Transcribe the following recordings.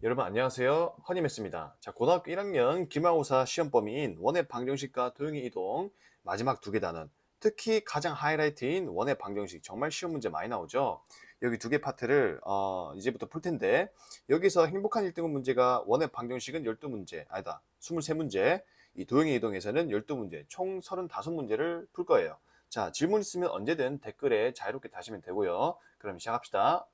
여러분 안녕하세요. 허니메스입니다. 자, 고등학교 1학년 기말고사 시험 범위인 원의 방정식과 도형의 이동 마지막 두 개 단원, 특히 가장 하이라이트인 원의 방정식 정말 쉬운 문제 많이 나오죠. 여기 두 개 파트를 이제부터 풀 텐데 여기서 행복한 1등급 문제가 원의 방정식은 12문제, 아니다 23문제, 이 도형의 이동에서는 12문제, 총 35문제를 풀 거예요. 자, 질문 있으면 언제든 댓글에 자유롭게 다시면 되고요. 그럼 시작합시다.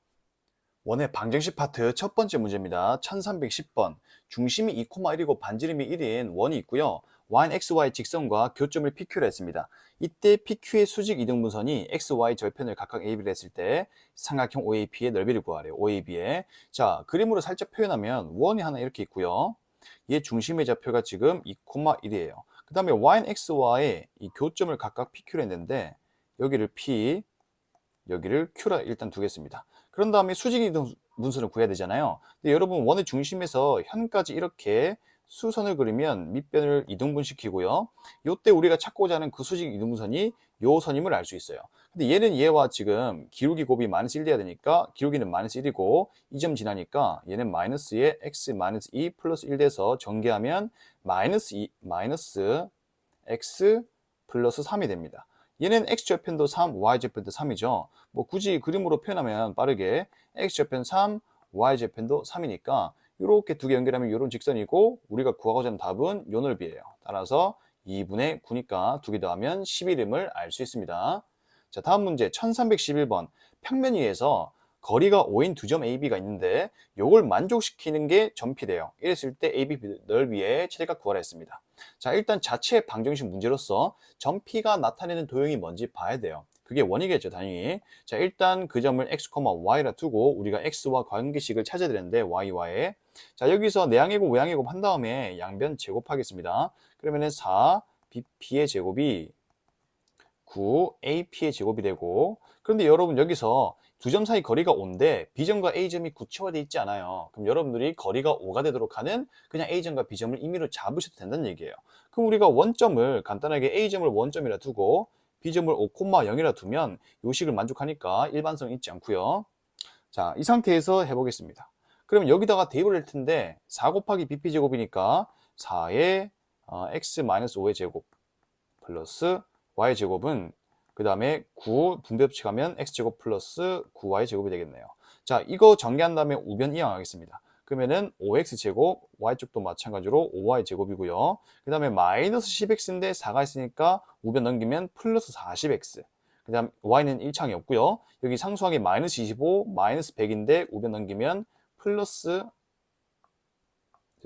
원의 방정식 파트 첫 번째 문제입니다. 1310번. 중심이 2,1이고 반지름이 1인 원이 있고요. y는 xy 직선과 교점을 PQ로 했습니다. 이때 PQ의 수직 이등분선이 xy 절편을 각각 AB를 했을 때 삼각형 OAP의 넓이를 구하래요. OAB의. 자, 그림으로 살짝 표현하면 원이 하나 이렇게 있고요. 얘 중심의 좌표가 지금 2,1이에요. 그 다음에 y는 xy의 이 교점을 각각 PQ로 했는데 여기를 P, 여기를 Q라 일단 두겠습니다. 그런 다음에 수직이동 분수를 구해야 되잖아요. 근데 여러분 원의 중심에서 현까지 이렇게 수선을 그리면 밑변을 이등분시키고요. 요때 우리가 찾고자 하는 그 수직 이등분선이 요 선임을 알 수 있어요. 근데 얘는 얘와 지금 기울기 곱이 마이너스 1 돼야 되니까 기울기는 마이너스 1이고 이 점 지나니까 얘는 마이너스에 x 마이너스 2 플러스 1 돼서 전개하면 마이너스 2 마이너스 x 플러스 3이 됩니다. 얘는 x좌편도 3, y좌편도 3이죠. 뭐 굳이 그림으로 표현하면 빠르게 x좌편 3, y좌편도 3이니까 이렇게 두 개 연결하면 이런 직선이고 우리가 구하고자 하는 답은 요 넓이에요. 따라서 2분의 9니까 두 개 더하면 11임을 알 수 있습니다. 자, 다음 문제 1311번. 평면 위에서 거리가 5인 두 점 AB가 있는데 이걸 만족시키는 게 점피래요. 이랬을 때 AB 넓이의 최대값 구하라 했습니다. 자, 일단 자체 방정식 문제로서 점피가 나타내는 도형이 뭔지 봐야 돼요. 그게 원이겠죠, 당연히. 자, 일단 그 점을 x, y라 두고 우리가 x와 관계식을 찾아야 되는데 y와의. 자, 여기서 내항해곱, 외항해곱 한 다음에 양변 제곱하겠습니다. 그러면은 4 bp의 제곱이 9 ap의 제곱이 되고, 그런데 여러분 여기서 두 점 사이 거리가 5인데 B점과 A점이 구체화되어 있지 않아요. 그럼 여러분들이 거리가 5가 되도록 하는 그냥 A점과 B점을 임의로 잡으셔도 된다는 얘기예요. 그럼 우리가 원점을 간단하게 A점을 원점이라 두고 B점을 5,0이라 두면 요 식을 만족하니까 일반성 있지 않고요. 자, 이 상태에서 해보겠습니다. 그럼 여기다가 대입을 할 텐데 4 곱하기 bp제곱이니까 4의 x-5의 제곱 플러스 y의 제곱은 그 다음에 9 분배 법칙하면 x제곱 플러스 9y 제곱이 되겠네요. 자, 이거 전개한 다음에 우변 이항하겠습니다. 그러면은 5x제곱, y쪽도 마찬가지로 5y 제곱이고요. 그 다음에 마이너스 10x인데 4가 있으니까 우변 넘기면 플러스 40x. 그 다음 y는 1창이 없고요. 여기 상수항이 마이너스 25, 마이너스 100인데 우변 넘기면 플러스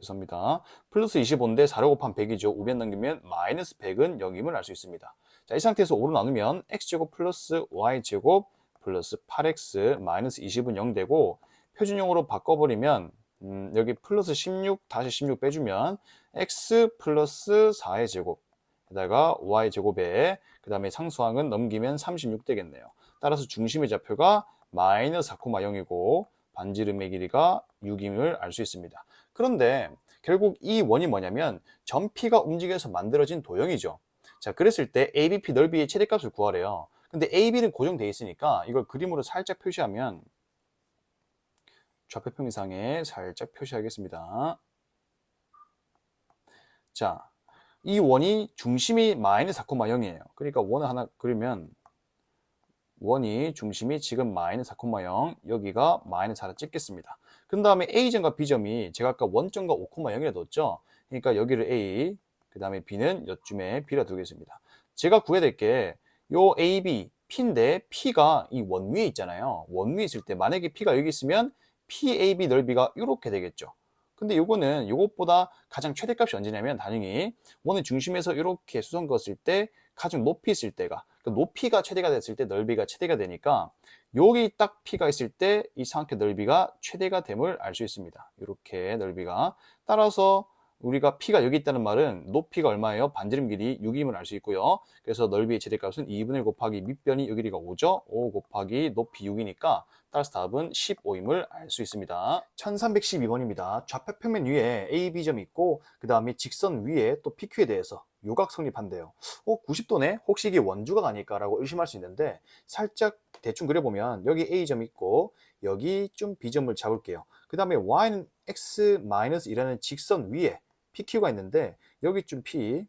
죄송합니다. 플러스 25인데 4를 곱하면 100이죠. 우변 넘기면 마이너스 100은 0임을 알 수 있습니다. 자, 이 상태에서 5로 나누면 x제곱 플러스 y제곱 플러스 8x 마이너스 20은 0 되고 표준용으로 바꿔버리면 여기 플러스 16 다시 16 빼주면 x 플러스 4의 제곱 에다가 y제곱에 그 다음에 상수항은 넘기면 36 되겠네요. 따라서 중심의 좌표가 마이너스 4,0이고 반지름의 길이가 6임을 알 수 있습니다. 그런데 결국 이 원이 뭐냐면 점피가 움직여서 만들어진 도형이죠. 자, 그랬을 때 ABP 넓이의 최대값을 구하래요. 근데 AB는 고정되어 있으니까 이걸 그림으로 살짝 표시하면 좌표 평면상에 살짝 표시하겠습니다. 자, 이 원이 중심이 마이너스 4,0이에요. 그러니까 원을 하나 그리면 원이 중심이 지금 마이너스 4,0 여기가 마이너스 4를 찍겠습니다. 그 다음에 A점과 B점이 제가 아까 원점과 5,0이라 뒀죠. 그러니까 여기를 A, 그 다음에 B는 요쯤에 B라 두겠습니다. 제가 구해야 될 게 요 AB, P인데 P가 이 원 위에 있잖아요. 원 위에 있을 때 만약에 P가 여기 있으면 PAB 넓이가 이렇게 되겠죠. 근데 요거는 요것보다 가장 최대값이 언제냐면 당연히 원의 중심에서 이렇게 수선 그었을 때 가장 높이 있을 때가 그 높이가 최대가 됐을 때 넓이가 최대가 되니까 여기 딱 P가 있을 때 이 삼각형 넓이가 최대가 됨을 알 수 있습니다. 이렇게 넓이가 따라서 우리가 P가 여기 있다는 말은 높이가 얼마예요? 반지름 길이 6임을 알 수 있고요. 그래서 넓이의 최대값은 2분의 1 곱하기 밑변이 여기 길이가 5죠. 5 곱하기 높이 6이니까 따라서 답은 15임을 알 수 있습니다. 1312번입니다. 좌표 평면 위에 A, B점이 있고 그 다음에 직선 위에 또 PQ에 대해서 요각 성립한대요. 90도네? 혹시 이게 원주각 아닐까라고 의심할 수 있는데 살짝 대충 그려보면 여기 A점이 있고 여기 좀 B점을 잡을게요. 그 다음에 Y는 X-1이라는 직선 위에 PQ가 있는데 여기 좀 P,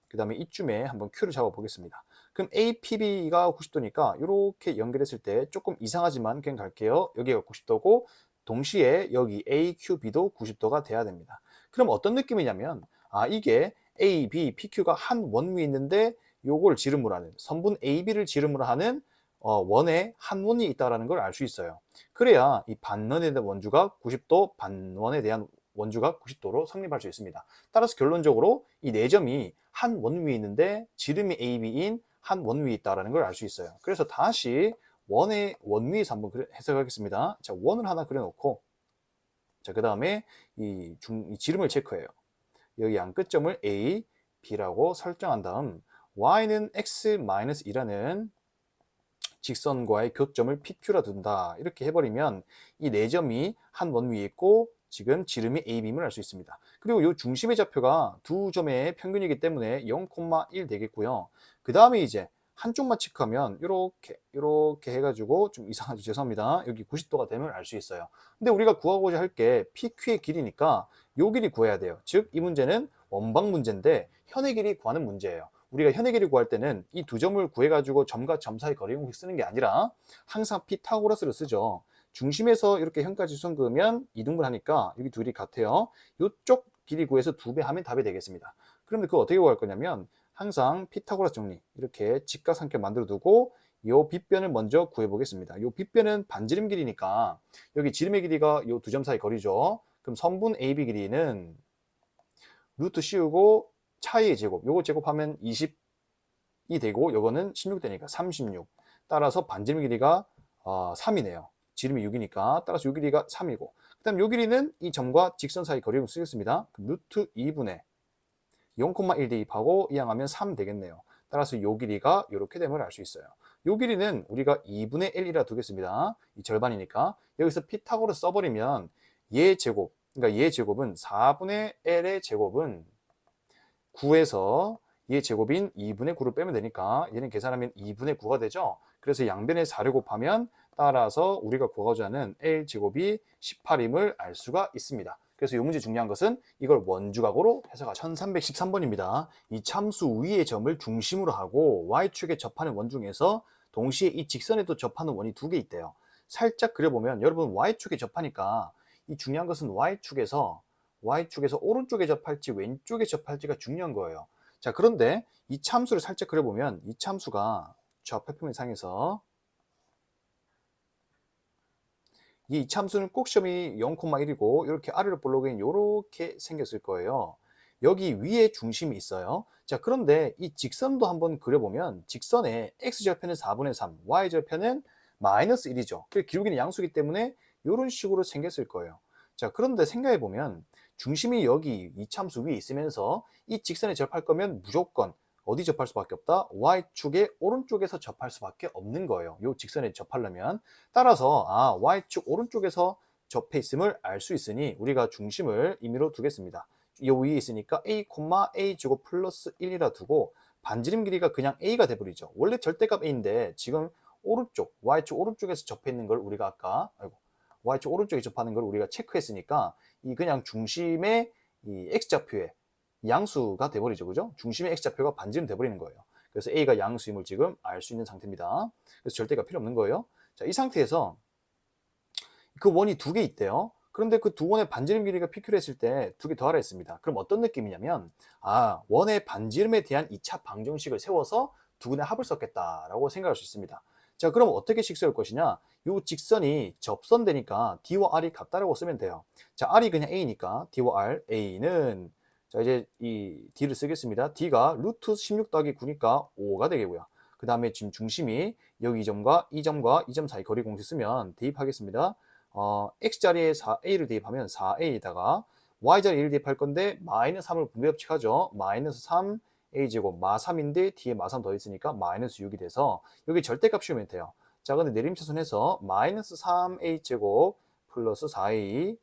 그 다음에 이쯤에 한번 Q를 잡아보겠습니다. 그럼 APB가 90도니까 이렇게 연결했을 때 조금 이상하지만 그냥 갈게요. 여기가 90도고 동시에 여기 AQB도 90도가 돼야 됩니다. 그럼 어떤 느낌이냐면 이게 A, B, PQ가 한 원 위에 있는데 요걸 지름으로 하는 선분 AB를 지름으로 하는 원에 한 원이 있다는 걸 알 수 있어요. 그래야 이 반원에 대한 원주가 90도, 반원에 대한 원주가 90도로 성립할 수 있습니다. 따라서 결론적으로 이 네 점이 한 원 위에 있는데 지름이 AB인 한 원 위에 있다는 걸 알 수 있어요. 그래서 다시 원 위에서 한번 해석하겠습니다. 자, 원을 하나 그려놓고 자, 그 다음에 이 지름을 체크해요. 여기 양 끝점을 A, B라고 설정한 다음 Y는 X-2라는 직선과의 교점을 PQ라 둔다. 이렇게 해버리면 이 네 점이 한 원 위에 있고 지금 지름이 AB임을 알 수 있습니다. 그리고 이 중심의 좌표가 두 점의 평균이기 때문에 0,1 되겠고요. 그 다음에 이제 한쪽만 체크하면 이렇게 해가지고 좀 이상하죠. 죄송합니다. 여기 90도가 되면 알 수 있어요. 근데 우리가 구하고자 할 게 PQ의 길이니까 요 길이 구해야 돼요. 즉 이 문제는 원방 문제인데 현의 길이 구하는 문제예요. 우리가 현의 길이 구할 때는 이 두 점을 구해가지고 점과 점 사이 거리 공식 쓰는 게 아니라 항상 피타고라스를 쓰죠. 중심에서 이렇게 현까지 수선 그으면 이등분하니까 여기 둘이 같아요. 이쪽 길이 구해서 2배 하면 답이 되겠습니다. 그런데 그거 어떻게 구할 거냐면 항상 피타고라스 정리 이렇게 직각삼각 만들어 두고 이 빗변을 먼저 구해 보겠습니다. 이 빗변은 반지름 길이니까 여기 지름의 길이가 이 두 점 사이 거리죠. 그럼 선분 AB 길이는 루트 씌우고 차이의 제곱, 요거 제곱하면 20이 되고 요거는 16 되니까 36. 따라서 반지름 길이가 3이네요. 지름이 6이니까 따라서 요 길이가 3이고 그 다음 요 길이는 이 점과 직선 사이 거리를 쓰겠습니다. 그럼 루트 2분의 0,1 대입하고 이항하면 3 되겠네요. 따라서 요 길이가 이렇게 됨을 알 수 있어요. 요 길이는 우리가 2분의 1이라 두겠습니다. 이 절반이니까 여기서 피타고라스 써버리면 얘 제곱, 그러니까 얘 제곱은 4분의 L의 제곱은 9에서 얘 제곱인 2분의 9를 빼면 되니까 얘는 계산하면 2분의 9가 되죠. 그래서 양변에 4를 곱하면 따라서 우리가 구하고자 하는 L제곱이 18임을 알 수가 있습니다. 그래서 이 문제 중요한 것은 이걸 원주각으로 해석하죠. 1313번입니다. 이 참수 위의 점을 중심으로 하고 Y축에 접하는 원 중에서 동시에 이 직선에도 접하는 원이 두 개 있대요. 살짝 그려보면 여러분 Y축에 접하니까 이 중요한 것은 Y축에서 오른쪽에 접할지 왼쪽에 접할지가 중요한 거예요. 자, 그런데 이 참수를 살짝 그려보면 이 참수가 좌표평면상에서 이 참수는 꼭 시험이 0,1이고 이렇게 아래로 볼록엔 이렇게 생겼을 거예요. 여기 위에 중심이 있어요. 자, 그런데 이 직선도 한번 그려보면 직선의 x절편은 4분의 3, y절편은 마이너스 1이죠. 기울기는 양수이기 때문에 이런 식으로 생겼을 거예요. 자, 그런데 생각해보면 중심이 여기 이 참수 위에 있으면서 이 직선에 접할 거면 무조건 어디 접할 수밖에 없다? Y축의 오른쪽에서 접할 수밖에 없는 거예요. 이 직선에 접하려면. 따라서 Y축 오른쪽에서 접해 있음을 알 수 있으니 우리가 중심을 임의로 두겠습니다. 이 위에 있으니까 A, A 제곱 플러스 1이라 두고 반지름 길이가 그냥 A가 돼버리죠. 원래 절대값 A인데 지금 Y축 오른쪽에서 접해 있는 걸 우리가 Y축 오른쪽에 접하는 걸 우리가 체크했으니까 이 그냥 중심의 이 X좌표에 양수가 돼버리죠. 그죠? 중심의 X좌표가 반지름 돼버리는 거예요. 그래서 A가 양수임을 지금 알 수 있는 상태입니다. 그래서 절대가 필요 없는 거예요. 자, 이 상태에서 그 원이 두 개 있대요. 그런데 그 두 원의 반지름 길이가 PQ를 했을 때 두 개 더하라 했습니다. 그럼 어떤 느낌이냐면 원의 반지름에 대한 2차 방정식을 세워서 두 군의 합을 썼겠다라고 생각할 수 있습니다. 자, 그럼 어떻게 식 세울 것이냐? 이 직선이 접선되니까 D와 R이 같다라고 쓰면 돼요. 자, R이 그냥 A니까 D와 R, A는 자, 이제 이 D를 쓰겠습니다. D가 루트 16 더하기 9니까 5가 되겠고요. 그 다음에 지금 중심이 여기 이 점과 이 점 사이 거리 공식 쓰면 대입하겠습니다. X자리에 4A를 대입하면 4A에다가 Y자리에 1 대입할 건데 마이너스 3을 분배 법칙하죠. 마이너스 3 A제곱 마3인데 뒤에 마3 더 있으니까 마이너스 6이 돼서 여기 절대값 씌우면 돼요. 자, 근데 내림차순해서 마이너스 3A제곱 플러스 4A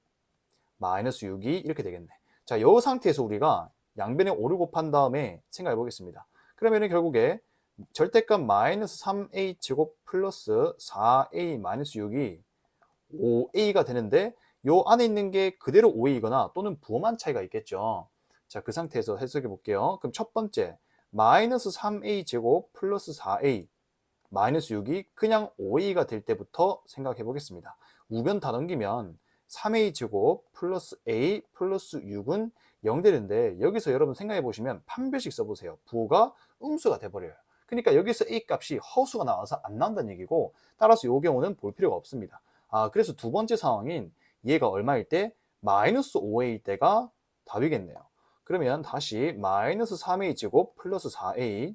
마이너스 6이 이렇게 되겠네. 자, 이 상태에서 우리가 양변에 5를 곱한 다음에 생각해 보겠습니다. 그러면 결국에 절대값 마이너스 3A 제곱 플러스 4A 마이너스 6이 5a가 되는데 요 안에 있는 게 그대로 5a거나 또는 부호만 차이가 있겠죠. 자, 그 상태에서 해석해 볼게요. 그럼 첫 번째, 마이너스 3a 제곱 플러스 4a 마이너스 6이 그냥 5a가 될 때부터 생각해 보겠습니다. 우변 다 넘기면 3a 제곱 플러스 a 플러스 6은 0 되는데 여기서 여러분 생각해 보시면 판별식 써보세요. 부호가 음수가 돼버려요. 그러니까 여기서 a 값이 허수가 나와서 안 나온다는 얘기고, 따라서 이 경우는 볼 필요가 없습니다. 그래서 두 번째 상황인 얘가 얼마일 때? 마이너스 5a일 때가 답이겠네요. 그러면 다시 마이너스 3a 제곱 플러스 4a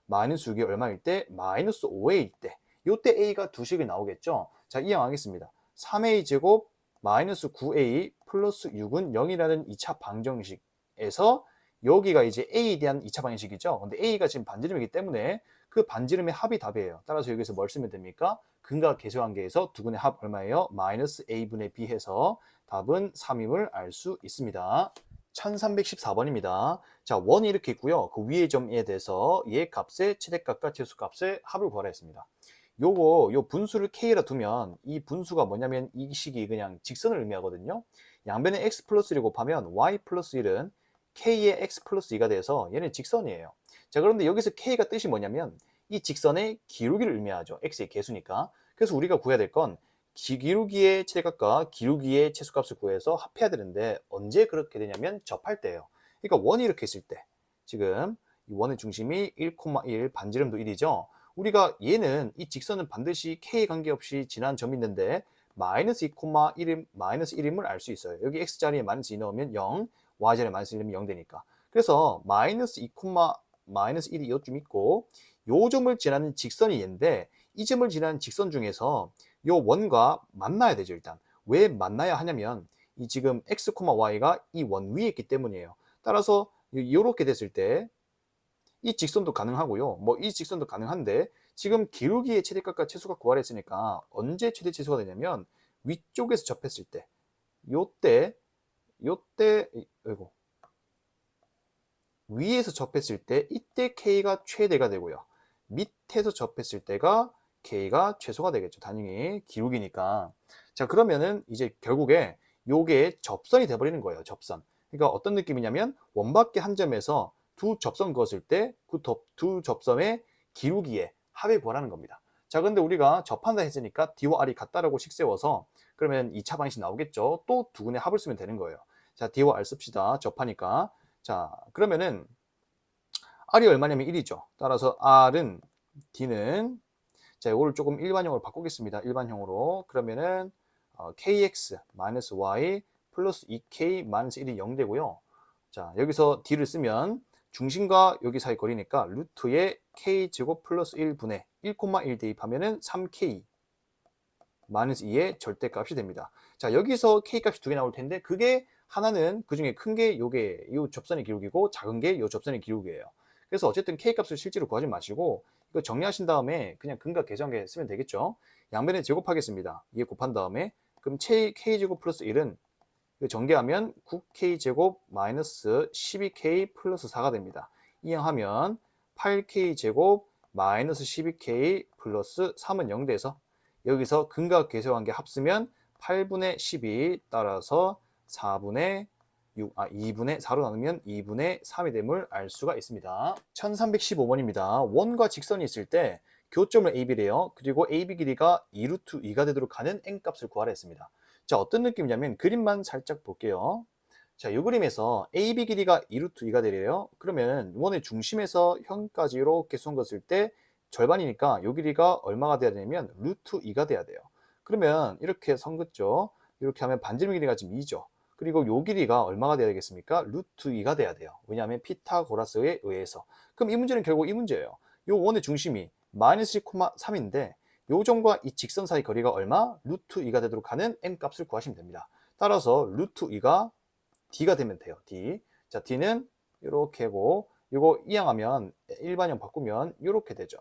마이너스 6이 얼마일 때? 마이너스 5a일 때. 요때 a가 두 식이 나오겠죠? 자, 이항하겠습니다. 3a 제곱 마이너스 9a 플러스 6은 0이라는 2차 방정식에서 여기가 이제 a에 대한 2차 방정식이죠. 근데 a가 지금 반지름이기 때문에 그 반지름의 합이 답이에요. 따라서 여기서 뭘 쓰면 됩니까? 근과 계수관계에서 두 근의 합 얼마예요? 마이너스 a분의 b 해서 답은 3임을 알 수 있습니다. 1314번입니다. 자, 원이 이렇게 있고요. 그 위의 점에 대해서 얘 값의 최대값과 최소값의 합을 구하라 했습니다. 요 분수를 k라 두면 이 분수가 뭐냐면 이 식이 그냥 직선을 의미하거든요. 양변에 x 플러스 1을 곱하면 y 플러스 1은 k의 x 플러스 2가 돼서 얘는 직선이에요. 자, 그런데 여기서 k가 뜻이 뭐냐면 이 직선의 기울기를 의미하죠. x의 개수니까. 그래서 우리가 구해야 될 건 기울기의 최대값과 기울기의 최소값을 구해서 합해야 되는데 언제 그렇게 되냐면 접할 때예요. 그러니까 원이 이렇게 있을 때, 지금 이 원의 중심이 1,1 반지름도 1이죠. 우리가 얘는 이 직선은 반드시 k 관계없이 지난 점이 있는데 마이너스 2,1임 마이너스 1임을 알 수 있어요. 여기 x 자리에 마이너스 2 넣으면 0, y 자리에 마이너스 1 넣으면 0 되니까. 그래서 마이너스 2, 마이너스 1이 요쯤 있고 요 점을 지나는 직선이 얘인데 이 점을 지나는 직선 중에서 요 원과 만나야 되죠. 일단 왜 만나야 하냐면 이 지금 x, y가 이 원 위에 있기 때문이에요. 따라서 이렇게 됐을 때 이 직선도 가능하고요. 뭐 이 직선도 가능한데 지금 기울기의 최대값과 최소값 구하라 했으니까 언제 최대 최소가 되냐면 위쪽에서 접했을 때, 요때 아이고, 위에서 접했을 때 이때 k가 최대가 되고요. 밑에서 접했을 때가 k가 최소가 되겠죠. 당연히 기울기니까. 자, 그러면은 이제 결국에 요게 접선이 돼버리는 거예요. 접선. 그러니까 어떤 느낌이냐면 원밖에 한 점에서 두 접선 그었을 때 그 두 접선의 기울기의 합을 구하라는 겁니다. 자, 근데 우리가 접한다 했으니까 D와 R이 같다라고 식 세워서 그러면 2차 방식 나오겠죠. 또 두 근의 합을 쓰면 되는 거예요. 자, D와 R 씁시다. 접하니까. 자, 그러면은 R이 얼마냐면 1이죠. 따라서 R은 D는, 자, 이거를 조금 일반형으로 바꾸겠습니다. 일반형으로. 그러면은 kx y 플러스 2k 1이 0 되고요. 자, 여기서 D를 쓰면 중심과 여기 사이 거리니까 루트에 k제곱 플러스 1분의 1,1 대입하면은 3k 마이너스 2의 절대값이 됩니다. 자, 여기서 k값이 두 개 나올 텐데 그게 하나는 그중에 큰 게 요게 요 접선의 기울기고 작은 게 요 접선의 기울기예요. 그래서 어쨌든 k값을 실제로 구하지 마시고 이거 정리하신 다음에 그냥 근과 계수관계 쓰면 되겠죠. 양변에 제곱하겠습니다. 이게 곱한 다음에 그럼 k제곱 플러스 1은 전개하면 9k제곱 마이너스 12k 플러스 4가 됩니다. 이항하면 8k제곱 마이너스 12k 플러스 3은 0 돼서 여기서 근과 계수관계 합쓰면 8분의 12 따라서 4분의 2분의 4로 나누면 2분의 3이 됨을 알 수가 있습니다. 1315번입니다. 원과 직선이 있을 때 교점을 AB래요. 그리고 AB 길이가 2루트 2가 되도록 하는 n값을 구하라 했습니다. 자, 어떤 느낌이냐면 그림만 살짝 볼게요. 자, 이 그림에서 AB 길이가 2루트 2가 되래요. 그러면 원의 중심에서 현까지 이렇게 쏜 것을 때 절반이니까 이 길이가 얼마가 돼야 되냐면 루트 2가 돼야 돼요. 그러면 이렇게 선긋죠. 이렇게 하면 반지름 길이가 지금 2죠. 그리고 요 길이가 얼마가 돼야 되겠습니까? 루트 2가 돼야 돼요. 왜냐하면 피타고라스에 의해서. 그럼 이 문제는 결국 이 문제예요. 요 원의 중심이 마이너스 1,3인데 요 점과 이 직선 사이 거리가 얼마? 루트 2가 되도록 하는 n 값을 구하시면 됩니다. 따라서 루트 2가 d가 되면 돼요. d. 자, d는 이렇게 하고 요거 이항하면 일반형 바꾸면 이렇게 되죠.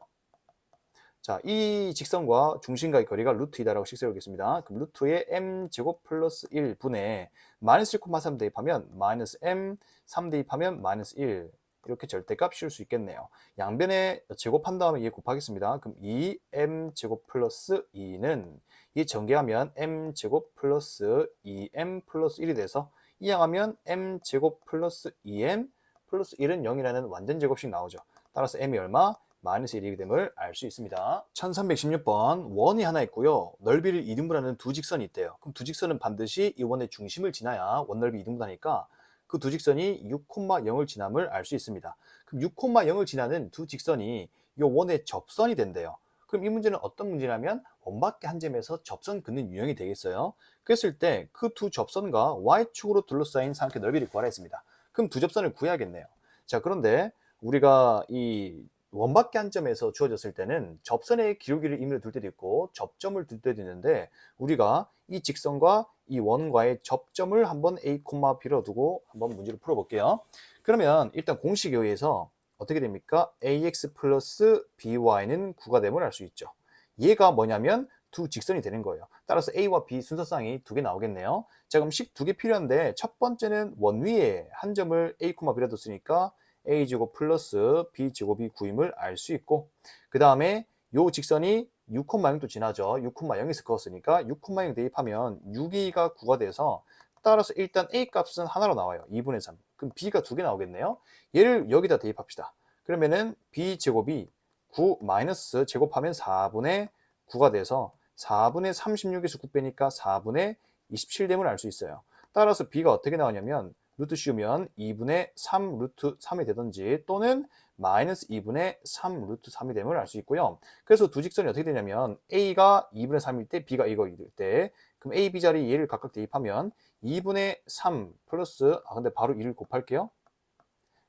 자, 이 직선과 중심과의 거리가 루트 2다라고 식 세우겠습니다. 그럼 루트에 m제곱 플러스 1분의 마이너스 1,3 대입하면 마이너스 m 3 대입하면 마이너스 1 이렇게 절대값 씌울 수 있겠네요. 양변에 제곱한 다음에 2 곱하겠습니다. 그럼 2m제곱 플러스 2는 이 전개하면 m제곱 플러스 2m 플러스 1이 돼서 이항하면 m제곱 플러스 2m 플러스 1은 0이라는 완전 제곱식 나오죠. 따라서 m이 얼마? 마이너스 1이기 됨을 알 수 있습니다. 1316번 원이 하나 있고요. 넓이를 2등분하는 두 직선이 있대요. 그럼 두 직선은 반드시 이 원의 중심을 지나야 원 넓이 2등분하니까 그 두 직선이 6,0을 지남을 알 수 있습니다. 그럼 6,0을 지나는 두 직선이 이 원의 접선이 된대요. 그럼 이 문제는 어떤 문제냐면 원밖에 한 점에서 접선 긋는 유형이 되겠어요. 그랬을 때 그 두 접선과 y축으로 둘러싸인 삼각의 넓이를 구하라 했습니다. 그럼 두 접선을 구해야겠네요. 자, 그런데 우리가 이 원밖에 한 점에서 주어졌을 때는 접선의 기울기를 임의로 둘 때도 있고 접점을 둘 때도 있는데 우리가 이 직선과 이 원과의 접점을 한번 A, B로 두고 한번 문제를 풀어볼게요. 그러면 일단 공식에 의해서 어떻게 됩니까? AX 플러스 BY는 9가 됨을 알 수 있죠. 얘가 뭐냐면 두 직선이 되는 거예요. 따라서 A와 B 순서쌍이 두 개 나오겠네요. 자, 그럼 식 두 개 필요한데 첫 번째는 원 위에 한 점을 A, B라 뒀으니까 A제곱 플러스 B제곱이 9임을 알 수 있고 그 다음에 요 직선이 6,0도 지나죠. 6,0에서 그었으니까 6,0 대입하면 6이가 9가 돼서 따라서 일단 A 값은 하나로 나와요. 2분의 3. 그럼 B가 두 개 나오겠네요. 얘를 여기다 대입합시다. 그러면은 B제곱이 9 마이너스 제곱하면 4분의 9가 돼서 4분의 36에서 9 빼니까 4분의 27됨을 알 수 있어요. 따라서 B가 어떻게 나오냐면 루트 씌우면 2분의 3 루트 3이 되든지 또는 마이너스 2분의 3 루트 3이 됨을 알 수 있고요. 그래서 두 직선이 어떻게 되냐면 A가 2분의 3일 때 B가 이거일 때 그럼 A, B 자리 얘를 각각 대입하면 2분의 3 플러스 근데 바로 1을 곱할게요.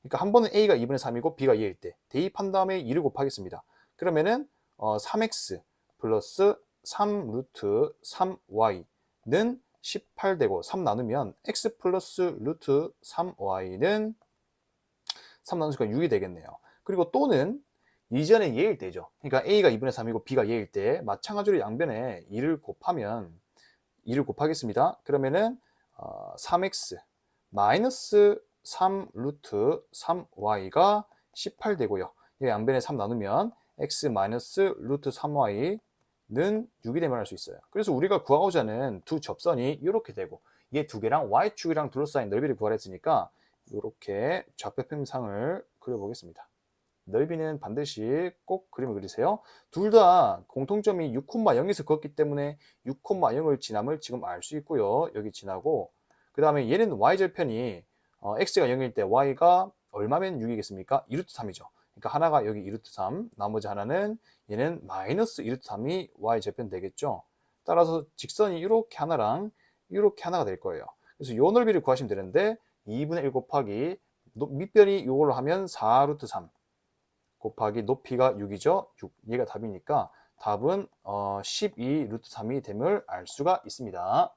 그러니까 한 번은 A가 2분의 3이고 B가 2일 때 대입한 다음에 2를 곱하겠습니다. 그러면은 3x 플러스 3 루트 3y는 18되고 3 나누면 x 플러스 루트 3y는 3 나누니까 6이 되겠네요. 그리고 또는 이전에 얘일 때죠. 그러니까 A가 2분의 3이고 B가 얘일 때 마찬가지로 양변에 2를 곱하면 2를 곱하겠습니다. 그러면은 3x 마이너스 3 루트 3y가 18 되고요. 이 양변에 3 나누면 x 마이너스 루트 3y는 6이 되면 할 수 있어요. 그래서 우리가 구하고자 하는 두 접선이 이렇게 되고 얘 두 개랑 y축이랑 둘러싸인 넓이를 구하라 했으니까 이렇게 좌표평상을 그려보겠습니다. 넓이는 반드시 꼭 그림을 그리세요. 둘 다 공통점이 6,0에서 걷기 때문에 6,0을 지남을 지금 알 수 있고요. 여기 지나고 그 다음에 얘는 y절편이 x가 0일 때 y가 얼마면 6이겠습니까? 2루트 3이죠. 그러니까 하나가 여기 2루트 3, 나머지 하나는 얘는 마이너스 2루트 3이 y절편 되겠죠. 따라서 직선이 이렇게 하나랑 이렇게 하나가 될 거예요. 그래서 요 넓이를 구하시면 되는데 2분의 1 곱하기 밑변이 이걸로 하면 4루트 3 곱하기 높이가 6이죠. 6. 얘가 답이니까 답은 12 루트 3이 됨을 알 수가 있습니다.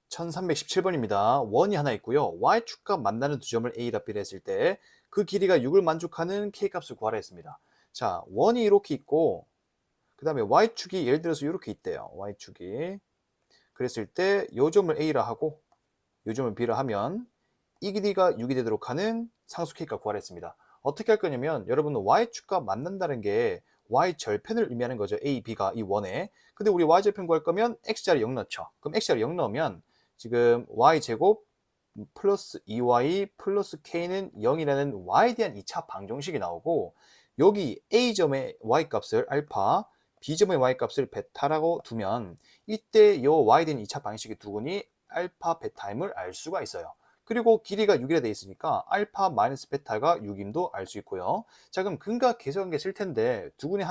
1317번입니다. 원이 하나 있고요. y축과 만나는 두 점을 A라 B라 했을 때 그 길이가 6을 만족하는 K값을 구하라 했습니다. 자, 원이 이렇게 있고 그 다음에 y축이 예를 들어서 이렇게 있대요. y축이. 그랬을 때 요 점을 A라 하고 요 점을 B라 하면 이 길이가 6이 되도록 하는 상수 K값 구하라 했습니다. 어떻게 할 거냐면 여러분은 y축과 만난다는 게 y절편을 의미하는 거죠. A, B가 이 원에. 근데 우리 y절편 구할 거면 x자리 0 넣죠. 그럼 x자리 0 넣으면 지금 y제곱 플러스 2y 플러스 k는 0이라는 y에 대한 2차 방정식이 나오고 여기 A점의 y값을 알파, B점의 y값을 베타라고 두면 이때 요 y에 대한 2차 방정식의 두근이 알파, 베타임을 알 수가 있어요. 그리고 길이가 6이라 되어 있으니까 알파 마이너스 베타가 6임도 알 수 있고요. 자, 그럼 근과 계수관계 쓸 텐데 두근의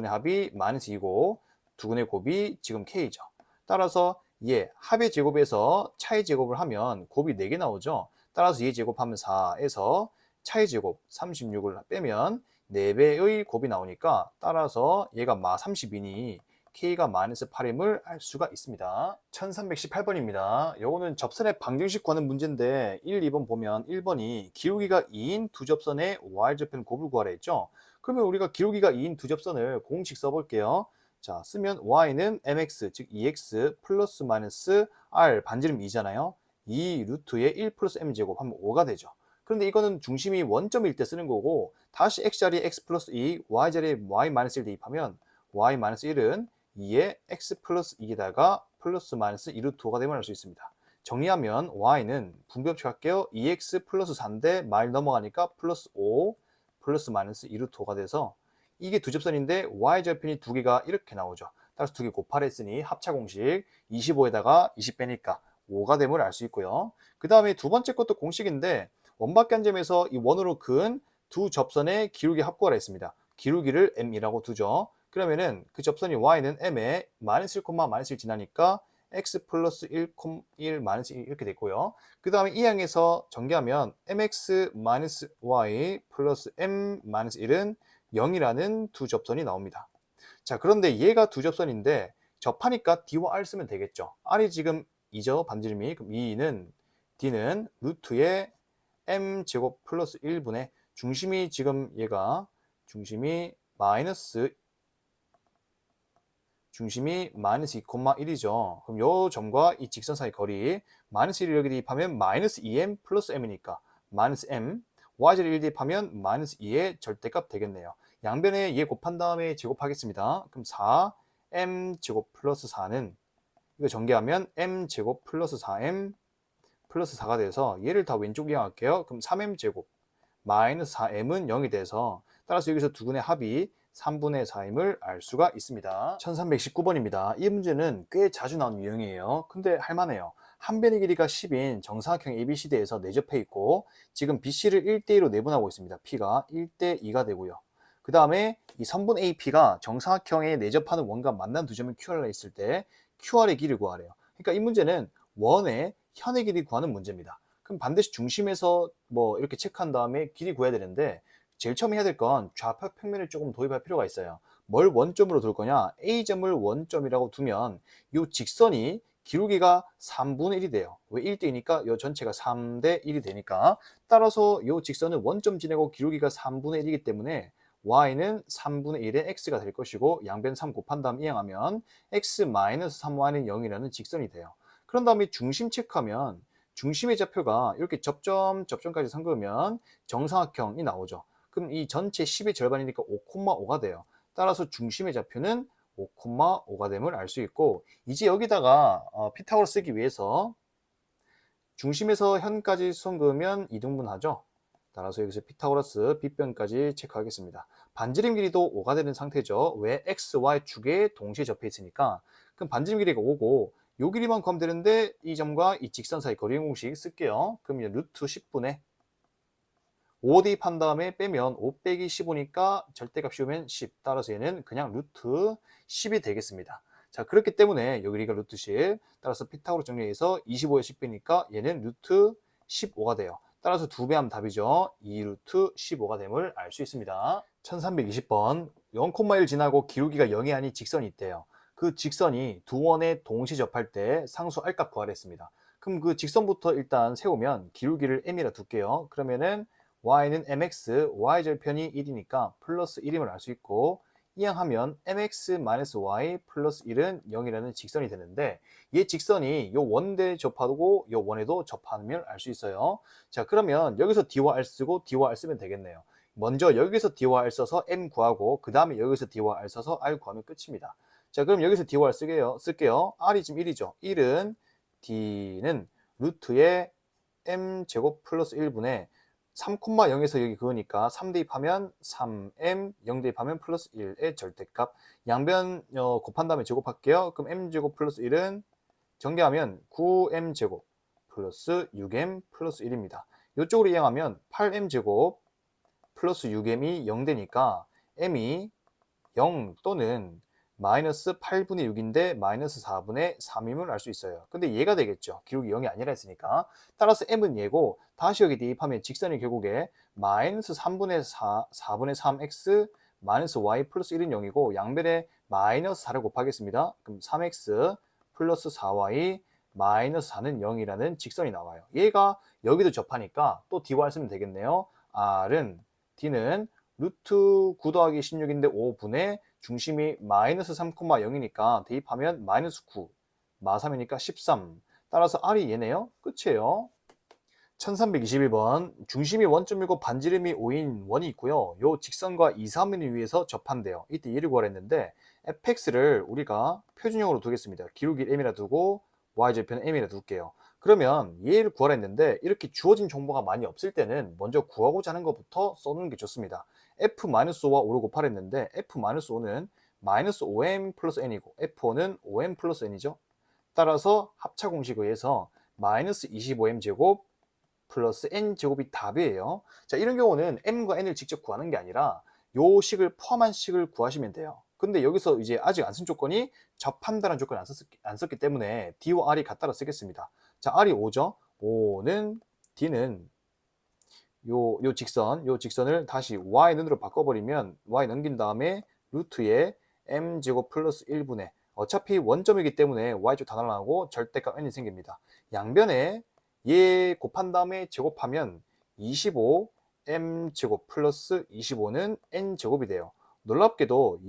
합이 마이너스 2고 두근의 곱이 지금 k죠. 따라서 얘 합의 제곱에서 차의 제곱을 하면 곱이 4개 나오죠. 따라서 얘 제곱하면 4에서 차의 제곱 36을 빼면 4배의 곱이 나오니까 따라서 얘가 마 30이니 K가 마이너스 8임을 알 수가 있습니다. 1318번입니다. 요거는 접선의 방정식 구하는 문제인데 1, 2번 보면 1번이 기울기가 2인 두 접선의 Y절편 곱을 구하라 했죠. 그러면 우리가 기울기가 2인 두 접선을 공식 써볼게요. 자, 쓰면 y는 mx, 즉 2x 플러스 마이너스 r 반지름 2잖아요. 2 루트에 1 플러스 m제곱 하면 5가 되죠. 그런데 이거는 중심이 원점일 때 쓰는 거고, 다시 x자리에 x 플러스 2, y자리에 y 마이너스 1 대입하면 y 마이너스 1은 2에 x 플러스 2에다가 플러스 마이너스 2 루트 5가 됨을 알 수 있습니다. 정리하면 y는 분배법칙 할게요. 2x 플러스 4인데 마일 넘어가니까 플러스 5 플러스 마이너스 2 루트 5가 돼서 이게 두 접선인데 y절편이 두 개가 이렇게 나오죠. 따라서 두 개 곱하라 했으니 합차 공식 25에다가 20 빼니까 5가 됨을 알 수 있고요. 그 다음에 두 번째 것도 공식인데 원밖에 한 점에서 이 원으로 근 두 접선의 기울기 합구하라 했습니다. 기울기를 m이라고 두죠. 그러면은 그 접선이 y는 m에 마이너스 1, 마이너스 1 지나니까 x 플러스 1, 1 마이너스 1 이렇게 됐고요. 그 다음에 이 항에서 전개하면 mx 마이너스 y 플러스 m 마이너스 1은 0이라는 두 접선이 나옵니다. 자, 그런데 얘가 두 접선인데 접하니까 d와 r 쓰면 되겠죠. r이 지금 2죠, 반지름이. 그럼 2는 d는 루트의 m제곱 플러스 1분의 중심이 지금 얘가 중심이 마이너스 2,1이죠. 그럼 요 점과 이 직선 사이 거리 마이너스 1을 여기 대입하면 마이너스 2m 플러스 m이니까 마이너스 m, y자리 1 대입하면 마이너스 2의 절대값 되겠네요. 양변에 얘 곱한 다음에 제곱하겠습니다. 그럼 4m 제곱 플러스 4는 이거 전개하면 m 제곱 플러스 4m 플러스 4가 돼서 얘를 다 왼쪽 이항할게요. 그럼 3m 제곱 마이너스 4m은 0이 돼서 따라서 여기서 두 근의 합이 3분의 4임을 알 수가 있습니다. 1319번입니다. 이 문제는 꽤 자주 나오는 유형이에요. 근데 할만해요. 한 변의 길이가 10인 정사각형 ABCD에서 내접해 있고 지금 BC를 1대2로 내분하고 있습니다. P가 1대2가 되고요. 그 다음에 이 선분 AP가 정사각형에 내접하는 원과 만난 두 점을 QR라 했을 때 QR의 길이를 구하래요. 그러니까 이 문제는 원의 현의 길이 구하는 문제입니다. 그럼 반드시 중심에서 뭐 이렇게 체크한 다음에 길이 구해야 되는데 제일 처음 해야 될 건 좌표 평면을 조금 도입할 필요가 있어요. 뭘 원점으로 둘 거냐? A점을 원점이라고 두면 이 직선이 기울기가 3분의 1이 돼요. 왜 1대이니까 이 전체가 3대 1이 되니까 따라서 이 직선은 원점 지내고 기울기가 3분의 1이기 때문에 y는 3분의 1의 x가 될 것이고 양변 3 곱한 다음 이항하면 x-3y는 0이라는 직선이 돼요. 그런 다음에 중심 체크하면 중심의 좌표가 이렇게 접점까지 삼그으면 정사각형이 나오죠. 그럼 이 전체 10의 절반이니까 5,5가 돼요. 따라서 중심의 좌표는 5,5가 됨을 알 수 있고 이제 여기다가 피타고라스 쓰기 위해서 중심에서 현까지 수선 그으면 이등분하죠. 따라서 여기서 피타고라스 빗변까지 체크하겠습니다. 반지름 길이도 5가 되는 상태죠. 왜? x, y 축에 동시에 접해 있으니까. 그럼 반지름 길이가 5고 요 길이만 구하면 되는데 이 점과 이 직선 사이 거리 공식 쓸게요. 그럼 이제 루트 10분의 5 대입한 다음에 빼면 5 빼기 15니까 절대값 씌우면 10. 따라서 얘는 그냥 루트 10이 되겠습니다. 자, 그렇기 때문에 여기 길이가 루트 10. 따라서 피타고라스 정리해서 25에 10 빼니까 얘는 루트 15가 돼요. 따라서 2배 하면 답이죠. 2 루트 15가 됨을 알 수 있습니다. 1320번 0,1 지나고 기울기가 0이 아닌 직선이 있대요. 그 직선이 두 원에 동시 접할 때 상수 R값 구하라 했습니다. 그럼 그 직선부터 일단 세우면 기울기를 m이라 둘게요. 그러면은 y는 mx, y절편이 1이니까 플러스 1임을 알 수 있고 이항하면 mx-y 플러스 1은 0이라는 직선이 되는데 이 직선이 요 원대 접하고 요 원에도 접하면 알 수 있어요. 자, 그러면 여기서 d와 r 쓰고 d와 r 쓰면 되겠네요. 먼저 여기서 d와 r 써서 m 구하고 그 다음에 여기서 d와 r 써서 r 구하면 끝입니다. 자, 그럼 여기서 d와 r 쓸게요. r이 지금 1이죠. 1은 d는 루트의 m제곱 플러스 1분의 3,0에서 여기 그으니까 3 대입하면 3m, 0 대입하면 플러스 1의 절대값. 양변 곱한 다음에 제곱할게요. 그럼 m제곱 플러스 1은 전개하면 9m제곱 플러스 6m 플러스 1입니다. 이쪽으로 이항하면 8m제곱 플러스 6m이 0 되니까 m이 0 또는 마이너스 8분의 6인데 마이너스 4분의 3임을 알 수 있어요. 근데 얘가 되겠죠. 기울기 0이 아니라 했으니까. 따라서 m은 얘고 다시 여기 대입하면 직선이 결국에 마이너스 3분의 4분의 3x 마이너스 y 플러스 1은 0이고 양변에 마이너스 4를 곱하겠습니다. 그럼 3x 플러스 4y 마이너스 4는 0이라는 직선이 나와요. 얘가 여기도 접하니까 또 d와 쓰면 되겠네요. r은 d는 루트 9 더하기 16인데 5분의 중심이 마이너스 3,0이니까 대입하면 마이너스 9 마 3이니까 13. 따라서 r이 얘네요. 끝이에요. 1321번 중심이 원점이고 반지름이 5인 원이 있고요. 요 직선과 2, 3인을 위해서 접한대요. 이때 얘를 구하랬는데 fx를 우리가 표준형으로 두겠습니다. 기울기 m이라 두고 y절편 m이라 둘게요. 그러면 얘를 구하랬는데 이렇게 주어진 정보가 많이 없을 때는 먼저 구하고자 하는 것부터 써놓는 게 좋습니다. f-5와 5를 곱하랬는데 f-5는 -5m 플러스 n이고 f5는 5m 플러스 n이죠. 따라서 합차 공식에 의해서 -25m 제곱 플러스 n 제곱이 답이에요. 자, 이런 경우는 m과 n을 직접 구하는 게 아니라 요 식을 포함한 식을 구하시면 돼요. 근데 여기서 이제 아직 안 쓴 조건이 접한다는 조건을 안 썼기 때문에 d와 r이 같다라 쓰겠습니다. 자, r이 5죠. 5는 d는 요 직선을 다시 y는으로 바꿔버리면 y 넘긴 다음에 루트에 m제곱 플러스 1분의 어차피 원점이기 때문에 y축 다 날아가고 절대값 n이 생깁니다. 양변에 얘 곱한 다음에 제곱하면 25 m제곱 플러스 25는 n제곱이 돼요. 놀랍게도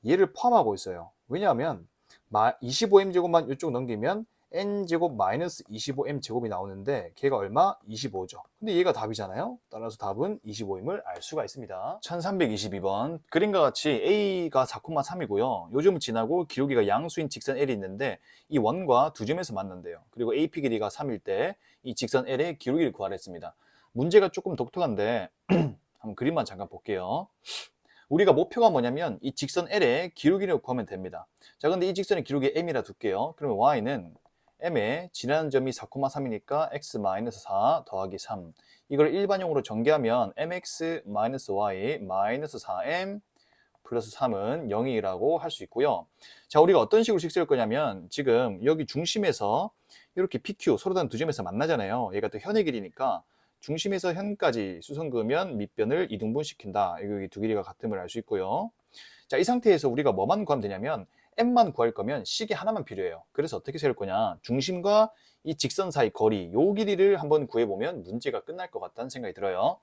얘를 포함하고 있어요. 왜냐하면 25m제곱만 이쪽 넘기면 n제곱 마이너스 25m제곱이 나오는데 걔가 얼마? 25죠. 근데 얘가 답이잖아요. 따라서 답은 25임을 알 수가 있습니다. 1322번 그림과 같이 A가 4,3이고요. 요즘 지나고 기울기가 양수인 직선 L이 있는데 이 원과 두 점에서 만난대요. 그리고 AP 길이가 3일 때 이 직선 L의 기울기를 구하랬습니다. 문제가 조금 독특한데 한번 그림만 잠깐 볼게요. 우리가 목표가 뭐냐면 이 직선 L의 기울기를 구하면 됩니다. 자, 근데 이 직선의 기울기 M이라 둘게요. 그러면 Y는 M의 지나는 점이 4,3이니까 x-4 더하기 3. 이걸 일반형으로 전개하면 mx-y-4m 플러스 3은 0이라고 할 수 있고요. 자, 우리가 어떤 식으로 식세울 거냐면 지금 여기 중심에서 이렇게 PQ 서로 다른 두 점에서 만나잖아요. 얘가 또 현의 길이니까 중심에서 현까지 수선 그으면 밑변을 이등분시킨다. 여기 두 길이가 같음을 알 수 있고요. 자, 이 상태에서 우리가 뭐만 구하면 되냐면 m만 구할 거면 식이 하나만 필요해요. 그래서 어떻게 세울 거냐? 중심과 이 직선 사이 거리, 요 길이를 한번 구해보면 문제가 끝날 것 같다는 생각이 들어요.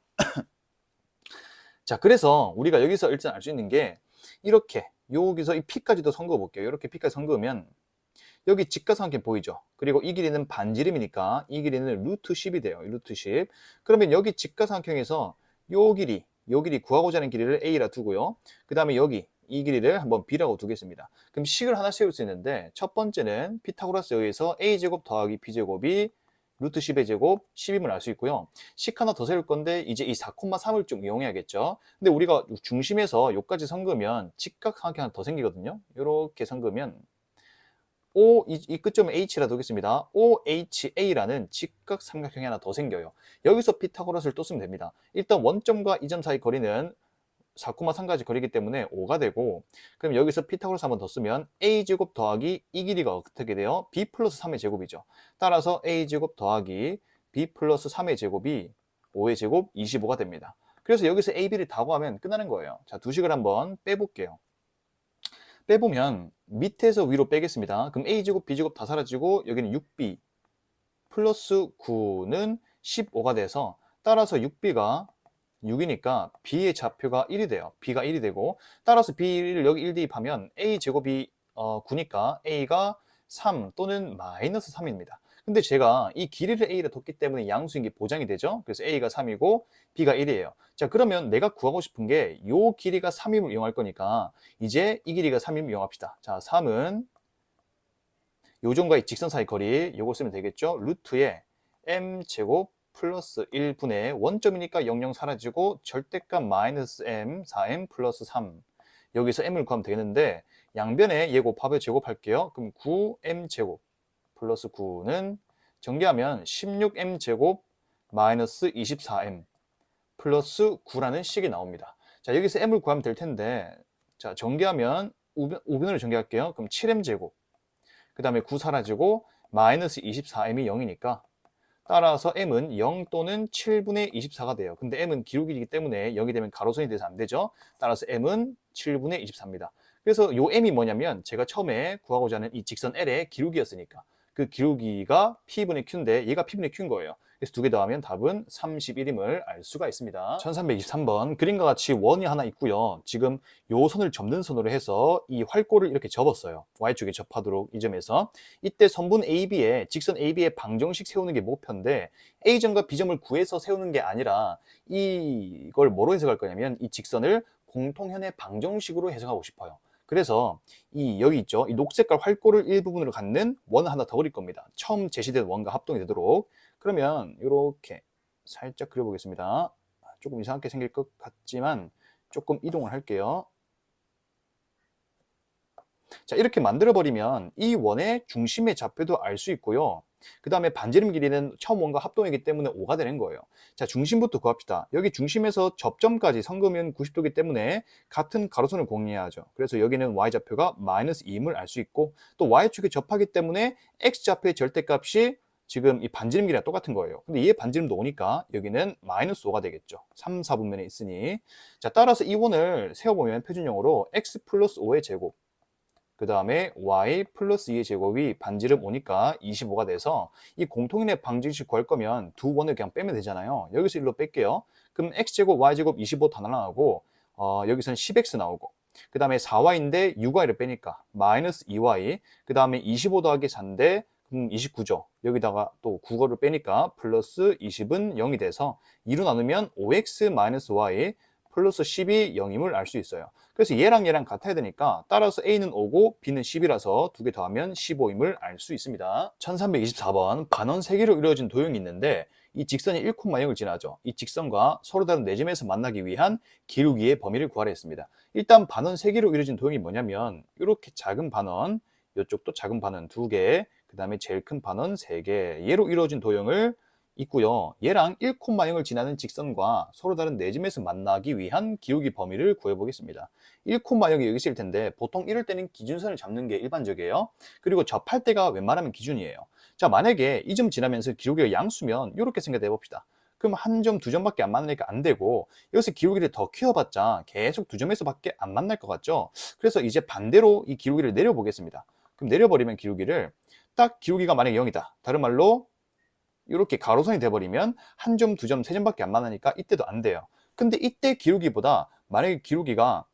자, 그래서 우리가 여기서 일단 알 수 있는 게 이렇게 여기서 이 P까지도 선그어 볼게요. 이렇게 P까지 선그으면 여기 직각삼각형 보이죠? 그리고 이 길이는 반지름이니까 이 길이는 루트 10이 돼요. 루트 10. 그러면 여기 직각삼각형에서 요 길이 구하고자 하는 길이를 A라 두고요. 그 다음에 여기 이 길이를 한번 B라고 두겠습니다. 그럼 식을 하나 세울 수 있는데 첫 번째는 피타고라스에 의해서 A제곱 더하기 B제곱이 루트 10의 제곱 10임을 알 수 있고요. 식 하나 더 세울 건데 이제 이 4,3을 좀 이용해야겠죠. 근데 우리가 중심에서 여기까지 선그으면 직각삼각형 하나 더 생기거든요. 이렇게 선그으면 이 끝점은 H라 두겠습니다. OHA라는 직각삼각형이 하나 더 생겨요. 여기서 피타고라스를 또 쓰면 됩니다. 일단 원점과 이 점 사이 거리는 4,3까지 거리기 때문에 5가 되고, 그럼 여기서 피타고라스 한 번 더 쓰면 A제곱 더하기 이 길이가 어떻게 돼요? B 플러스 3의 제곱이죠. 따라서 A제곱 더하기 B 플러스 3의 제곱이 5의 제곱 25가 됩니다. 그래서 여기서 A, B를 다 구하면 끝나는 거예요. 자, 두 식을 한번 빼볼게요. 빼보면 밑에서 위로 빼겠습니다. 그럼 A제곱, B제곱 다 사라지고 여기는 6B 플러스 9는 15가 돼서 따라서 6B가 6이니까 B의 좌표가 1이 돼요. B가 1이 되고 따라서 B를 여기 1 대입하면 A제곱이 9니까 A가 3 또는 마이너스 3입니다. 근데 제가 이 길이를 A로 뒀기 때문에 양수인 게 보장이 되죠. 그래서 A가 3이고 B가 1이에요. 자, 그러면 내가 구하고 싶은 게 이 길이가 3임을 이용할 거니까 이제 이 길이가 3임을 이용합시다. 자, 3은 요점과 이 직선 사이 거리 요거 쓰면 되겠죠. 루트에 m제곱 플러스 1분의 원점이니까 00 사라지고 절대값 마이너스 m 4m 플러스 3 여기서 m을 구하면 되는데 양변에 얘 곱하면 제곱할게요. 그럼 9m제곱 플러스 9는 전개하면 16m제곱 마이너스 24m 플러스 9라는 식이 나옵니다. 자, 여기서 m을 구하면 될 텐데 자, 전개하면 우변으로 전개할게요. 그럼 7m제곱 그 다음에 9 사라지고 마이너스 24m이 0이니까 따라서 m은 0 또는 7분의 24가 돼요. 근데 m은 기울기이기 때문에 0이 되면 가로선이 돼서 안 되죠. 따라서 m은 7분의 24입니다. 그래서 요 m이 뭐냐면 제가 처음에 구하고자 하는 이 직선 L의 기울기였으니까 그 기울기가 P분의 Q인데 얘가 P분의 Q인 거예요. 그래서 두 개 더하면 답은 31임을 알 수가 있습니다. 1323번 그림과 같이 원이 하나 있고요. 지금 요 선을 접는 선으로 해서 이 활골을 이렇게 접었어요. Y축에 접하도록 이 점에서 이때 선분 AB에 직선 AB에 방정식 세우는 게 목표인데 A점과 B점을 구해서 세우는 게 아니라 이걸 뭐로 해석할 거냐면 이 직선을 공통현의 방정식으로 해석하고 싶어요. 그래서 이 여기 있죠. 이 녹색깔 활골을 일부분으로 갖는 원을 하나 더 그릴 겁니다. 처음 제시된 원과 합동이 되도록. 그러면 이렇게 살짝 그려보겠습니다. 조금 이상하게 생길 것 같지만 조금 이동을 할게요. 자, 이렇게 만들어버리면 이 원의 중심의 좌표도 알 수 있고요. 그 다음에 반지름 길이는 처음 원과 합동이기 때문에 5가 되는 거예요. 자, 중심부터 구합시다. 여기 중심에서 접점까지 성금은 90도이기 때문에 같은 가로선을 공유해야 하죠. 그래서 여기는 y좌표가 마이너스 2임을 알 수 있고 또 y축에 접하기 때문에 x좌표의 절대값이 지금 이 반지름 길이랑 똑같은 거예요. 근데 얘 반지름도 5니까 여기는 마이너스 5가 되겠죠. 3, 4분면에 있으니. 자, 따라서 이 원을 세워보면 표준형으로 x 플러스 5의 제곱 그 다음에 y 플러스 2의 제곱이 반지름 5니까 25가 돼서 이 공통인의 방정식 구할 거면 두 원을 그냥 빼면 되잖아요. 여기서 1로 뺄게요. 그럼 x제곱 y제곱 25 다 날아가고 여기서는 10x 나오고 그 다음에 4y인데 6y를 빼니까 마이너스 2y 그 다음에 25 더하기 4인데 29죠. 여기다가 또 9거를 빼니까 플러스 20은 0이 돼서 2로 나누면 5x 마이너스 y 플러스 10이 0임을 알 수 있어요. 그래서 얘랑 얘랑 같아야 되니까 따라서 A는 5고 B는 10이라서 두 개 더하면 15임을 알 수 있습니다. 1324번 반원 3개로 이루어진 도형이 있는데 이 직선이 1,0을 지나죠. 이 직선과 서로 다른 네 점에서 만나기 위한 기울기의 범위를 구하려 했습니다. 일단 반원 3개로 이루어진 도형이 뭐냐면 이렇게 작은 반원, 이쪽도 작은 반원 2개, 그 다음에 제일 큰 반원 3개 얘로 이루어진 도형을 있고요. 얘랑 1,0을 지나는 직선과 서로 다른 네 점에서 만나기 위한 기울기 범위를 구해보겠습니다. 1,0이 여기 있을 텐데 보통 이럴 때는 기준선을 잡는 게 일반적이에요. 그리고 접할 때가 웬만하면 기준이에요. 자, 만약에 이 점 지나면서 기울기가 양수면 이렇게 생각해 봅시다. 그럼 한 점, 두 점밖에 안 만나니까 안 되고 여기서 기울기를 더 키워봤자 계속 두 점에서밖에 안 만날 것 같죠? 그래서 이제 반대로 이 기울기를 내려보겠습니다. 그럼 내려버리면 기울기를 딱 기울기가 만약에 0이다. 다른 말로 이렇게 가로선이 돼버리면 한 점, 두 점, 세 점밖에 안 만나니까 이때도 안 돼요. 근데 이때 기울기보다 만약에 기울기가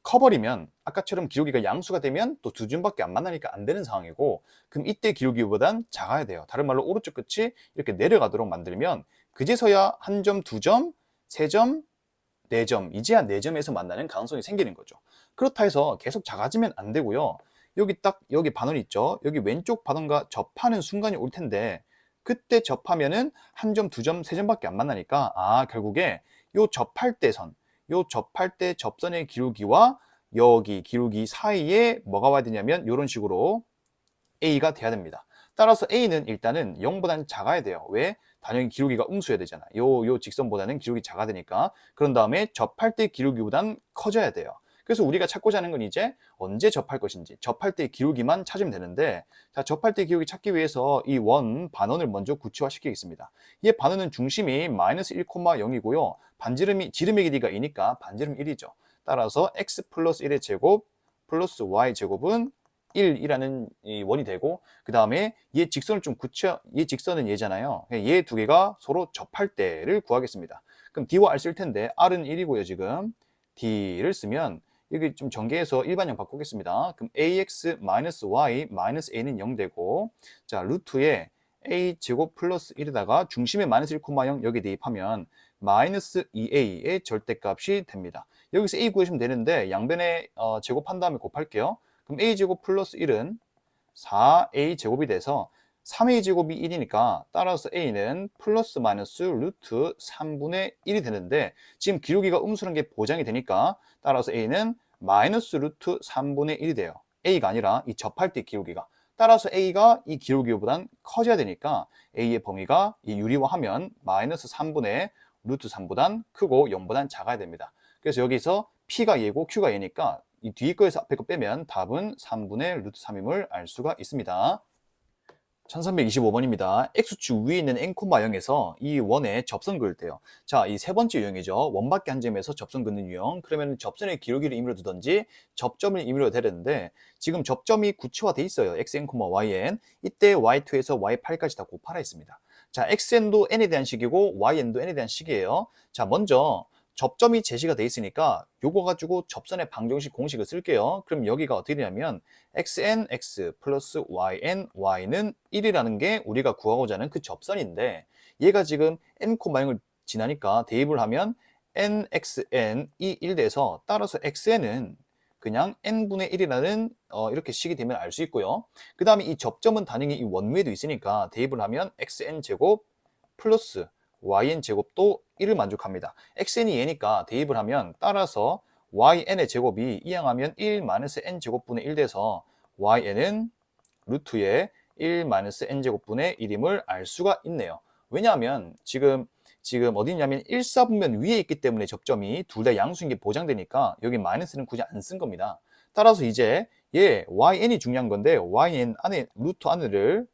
커버리면 아까처럼 기울기가 양수가 되면 또 두 점밖에 안 만나니까 안 되는 상황이고 그럼 이때 기울기보단 작아야 돼요. 다른 말로 오른쪽 끝이 이렇게 내려가도록 만들면 그제서야 한 점, 두 점, 세 점, 네 점, 이제야 네 점에서 만나는 가능성이 생기는 거죠. 그렇다 해서 계속 작아지면 안 되고요. 여기 딱 여기 반원이 있죠. 여기 왼쪽 반원과 접하는 순간이 올 텐데 그때 접하면은 한 점, 두 점, 세 점밖에 안 만나니까 결국에 요 접할 때 선, 요 접할 때 접선의 기울기와 여기 기울기 사이에 뭐가 와야 되냐면 이런 식으로 A가 돼야 됩니다. 따라서 A는 일단은 0보다는 작아야 돼요. 왜? 당연히 기울기가 음수여야 되잖아. 요 직선보다는 기울기 작아야 되니까. 그런 다음에 접할 때 기울기보다는 커져야 돼요. 그래서 우리가 찾고자 하는 건 이제 언제 접할 것인지 접할 때 기울기만 찾으면 되는데 자, 접할 때 기울기 찾기 위해서 이 원 반원을 먼저 구체화시키겠습니다. 이 반원은 중심이 마이너스 1,0이고요. 반지름이 지름의 길이가 2니까 반지름 1이죠. 따라서 x 플러스 1의 제곱 플러스 y 제곱은 1이라는 이 원이 되고 그 다음에 얘 직선을 좀 얘 직선은 얘잖아요. 얘 두 개가 서로 접할 때를 구하겠습니다. 그럼 d와 r 쓸 텐데 r은 1이고요. 지금 d를 쓰면 여기 좀 전개해서 일반형 바꾸겠습니다. 그럼 ax-y-a는 0 되고 자 루트에 a 제곱 플러스 1에다가 중심에 마이너스 1,0 여기 대입하면 마이너스 2a의 절대값이 됩니다. 여기서 a 구하시면 되는데 양변에 제곱한 다음에 곱할게요. 그럼 a제곱 플러스 1은 4a 제곱이 돼서 3a 제곱이 1이니까 따라서 a는 플러스 마이너스 루트 3분의 1이 되는데 지금 기울기가 음수라는 게 보장이 되니까 따라서 a는 마이너스 루트 3분의 1이 돼요. a가 아니라 이 접할 때 기울기가. 따라서 a가 이 기울기보단 커져야 되니까 a의 범위가 이 유리화하면 마이너스 3분의 루트 3보단 크고 0보단 작아야 됩니다. 그래서 여기서 p가 얘고 q가 얘니까 이 뒤에 거에서 앞에 거 빼면 답은 3분의 루트 3임을 알 수가 있습니다. 1325번입니다. X축 위에 있는 n, 0에서 이 원에 접선 그을 때요. 자, 이 세 번째 유형이죠. 원밖에 한 점에서 접선 긋는 유형. 그러면 접선의 기울기를 임의로 두든지 접점을 임의로 대렸는데 지금 접점이 구체화돼 있어요. xn, yn. 이때 y2에서 y8까지 다 곱하라 했습니다. 자, xn도 n에 대한 식이고yn도 n에 대한 식이에요. 자, 먼저 접점이 제시가 돼 있으니까 요거 가지고 접선의 방정식 공식을 쓸게요. 그럼 여기가 어떻게 되냐면 xnx 플러스 yn, y는 1이라는 게 우리가 구하고자 하는 그 접선인데 얘가 지금 n, 0을 지나니까 대입을 하면 nxn이 1 돼서 따라서 xn은 그냥 n분의 1이라는 이렇게 식이 되면 알 수 있고요. 그 다음에 이 접점은 당연히 이 원위에도 있으니까 대입을 하면 xn제곱 플러스 yn제곱도 1을 만족합니다. xn이 얘니까 대입을 하면 따라서 yn의 제곱이 이항하면 1 마이너스 n제곱분의 1 돼서 yn은 루트의 1 마이너스 n제곱분의 1임을 알 수가 있네요. 왜냐하면 지금 어디 있냐면 1사분면 위에 있기 때문에 접점이 둘 다 양수인 게 보장되니까 여기 마이너스는 굳이 안 쓴 겁니다. 따라서 이제 yn이 중요한 건데 yn 안에 루트 안을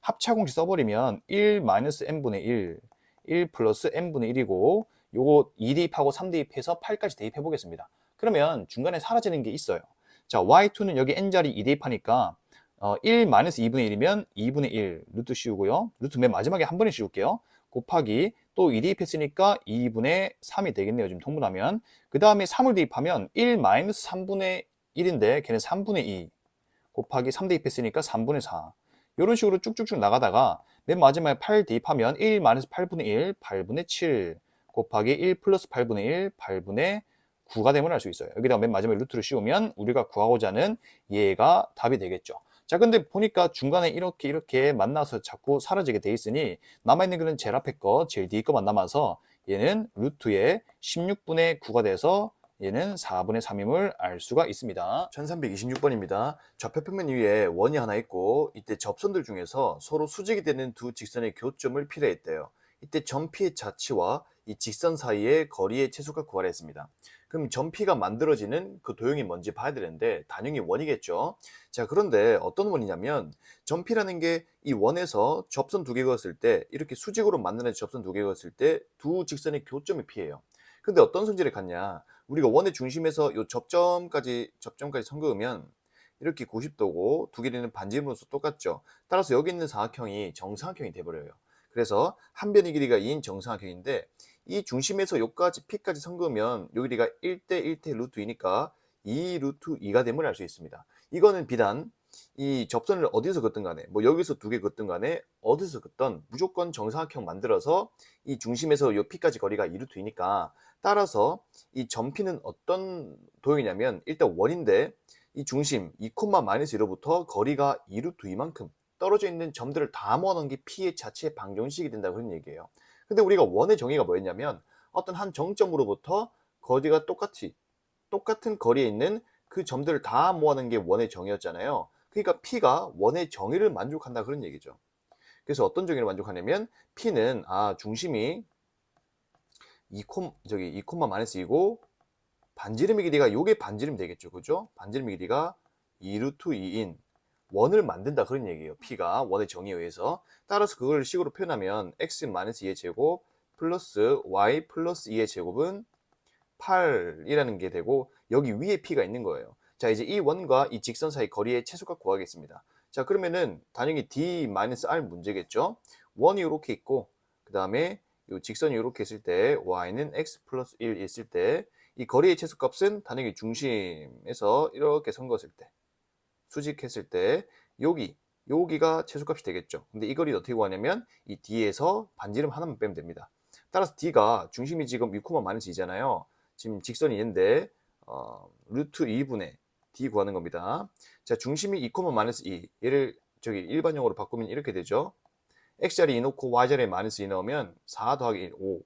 합차공식 써버리면 1 마이너스 n분의 1 플러스 n분의 1이고 요거 2 대입하고 3 대입해서 8까지 대입해 보겠습니다. 그러면 중간에 사라지는 게 있어요. 자, y2는 여기 n자리 2 대입하니까 1 마이너스 2분의 1이면 2분의 1 루트 씌우고요. 루트 맨 마지막에 한 번에 씌울게요. 곱하기 또 2 대입했으니까 2분의 3이 되겠네요. 지금 통분하면. 그 다음에 3을 대입하면 1 마이너스 3분의 1인데 걔는 3분의 2 곱하기 3 대입했으니까 3분의 4. 이런 식으로 쭉쭉쭉 나가다가 맨 마지막에 8 대입하면 1 마이너스 8분의 1, 8분의 7 곱하기 1 플러스 8분의 1, 8분의 9가 되면 알 수 있어요. 여기다가 맨 마지막에 루트를 씌우면 우리가 구하고자 하는 얘가 답이 되겠죠. 자, 근데 보니까 중간에 이렇게 만나서 자꾸 사라지게 돼 있으니 남아있는 거는 제일 앞에 거, 제일 뒤에 거만 남아서 얘는 루트의 16분의 9가 돼서 얘는 4분의 3임을 알 수가 있습니다. 1326번입니다. 좌표평면 위에 원이 하나 있고 이때 접선들 중에서 서로 수직이 되는 두 직선의 교점을 필요했대요. 이때 점피의 자치와 이 직선 사이의 거리의 최소값 구하라 했습니다. 그럼 점피가 만들어지는 그 도형이 뭔지 봐야 되는데 당연히 원이겠죠. 자, 그런데 어떤 원이냐면 점피라는 게 이 원에서 접선 두 개 그었을 때 이렇게 수직으로 만드는 접선 두 개 그었을 때 두 직선의 교점이 P예요. 근데 어떤 성질을 갖냐? 우리가 원의 중심에서 요 접점까지 선 그으면 이렇게 90도고 두 개는 반지름으로서 똑같죠. 따라서 여기 있는 사각형이 정사각형이 돼버려요. 그래서 한 변의 길이가 2인 정사각형인데 이 중심에서 여기까지 P까지 선 그으면 요 길이가 1대 1대 루트 2니까 2 루트 2가 됨을 알 수 있습니다. 이거는 비단 이 접선을 어디서 긋든 간에 뭐 여기서 두 개 긋든 간에 어디서 긋든 무조건 정사각형 만들어서 이 중심에서 요 P까지 거리가 2 루트 2니까 따라서 이 점피는 어떤 도형이냐면 일단 원인데 이 중심 2, 마이너스 1로부터 거리가 2 루트 2만큼 떨어져 있는 점들을 다 모아놓은 게 P의 자체의 방정식이 된다고 그런 얘기예요. 근데 우리가 원의 정의가 뭐였냐면 어떤 한 정점으로부터 거리가 똑같은 거리에 있는 그 점들을 다 모아놓은 게 원의 정의였잖아요. 그러니까 P가 원의 정의를 만족한다 그런 얘기죠. 그래서 어떤 정의를 만족하냐면 P는 중심이 2, 마이너스 2고 반지름의 길이가 요게 반지름 되겠죠. 그죠? 반지름의 길이가 2 루트 2인 원을 만든다 그런 얘기예요. P가 원의 정의에 의해서. 따라서 그걸 식으로 표현하면 x 마이너스 2의 제곱 플러스 y 플러스 2의 제곱은 8이라는 게 되고 여기 위에 P가 있는 거예요. 자, 이제 이 원과 이 직선 사이 거리의 최소값 구하겠습니다. 자, 그러면은 당연히 D-R 문제겠죠. 원이 이렇게 있고 그 다음에 이 직선이 이렇게 있을 때 y는 x 플러스 1 있을 때 이 거리의 최소값은 당연히 중심에서 이렇게 선 그었을 때 수직했을 때 여기가 최소값이 되겠죠. 근데 이 거리를 어떻게 구하냐면 이 D에서 반지름 하나만 빼면 됩니다. 따라서 D가 중심이 지금 6, 마이너스 2잖아요. 지금 직선이 있는데 루트 2분의 D 구하는 겁니다. 자, 중심이 2, 마이너스 2 얘를 일반용어로 바꾸면 이렇게 되죠. X자리 2 넣고 Y자리에 마이너스 2 넣으면 4 더하기 1, 5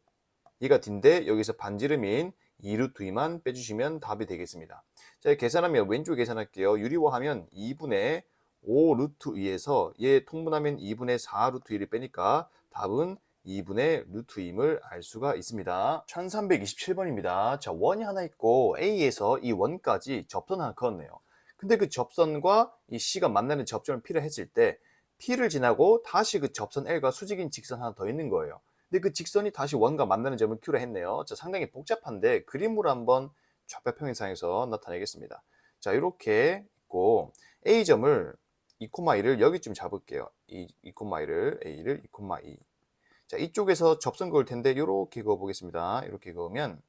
얘가 D인데 여기서 반지름인 2 루트 2만 빼주시면 답이 되겠습니다. 자, 계산하면 왼쪽 계산할게요. 유리화하면 2분의 5 루트 2에서 얘 통분하면 2분의 4 루트 2를 빼니까 답은 2분의 루트 2임을 알 수가 있습니다. 1327번입니다. 자, 원이 하나 있고 A에서 이 원까지 접선 하나 그었네요. 근데 그 접선과 이 C가 만나는 접점을 필요했을 때 P를 지나고 다시 그 접선 L과 수직인 직선 하나 더 있는 거예요. 근데 그 직선이 다시 원과 만나는 점을 Q로 했네요. 자, 상당히 복잡한데 그림으로 한번 좌표평행상에서 나타내겠습니다. 자, 이렇게 있고 A점을 2,2를 여기쯤 잡을게요. 2,2를 A를 2,2. 자, 이쪽에서 접선 그을 텐데 이렇게 그어 보겠습니다. 이렇게 그으면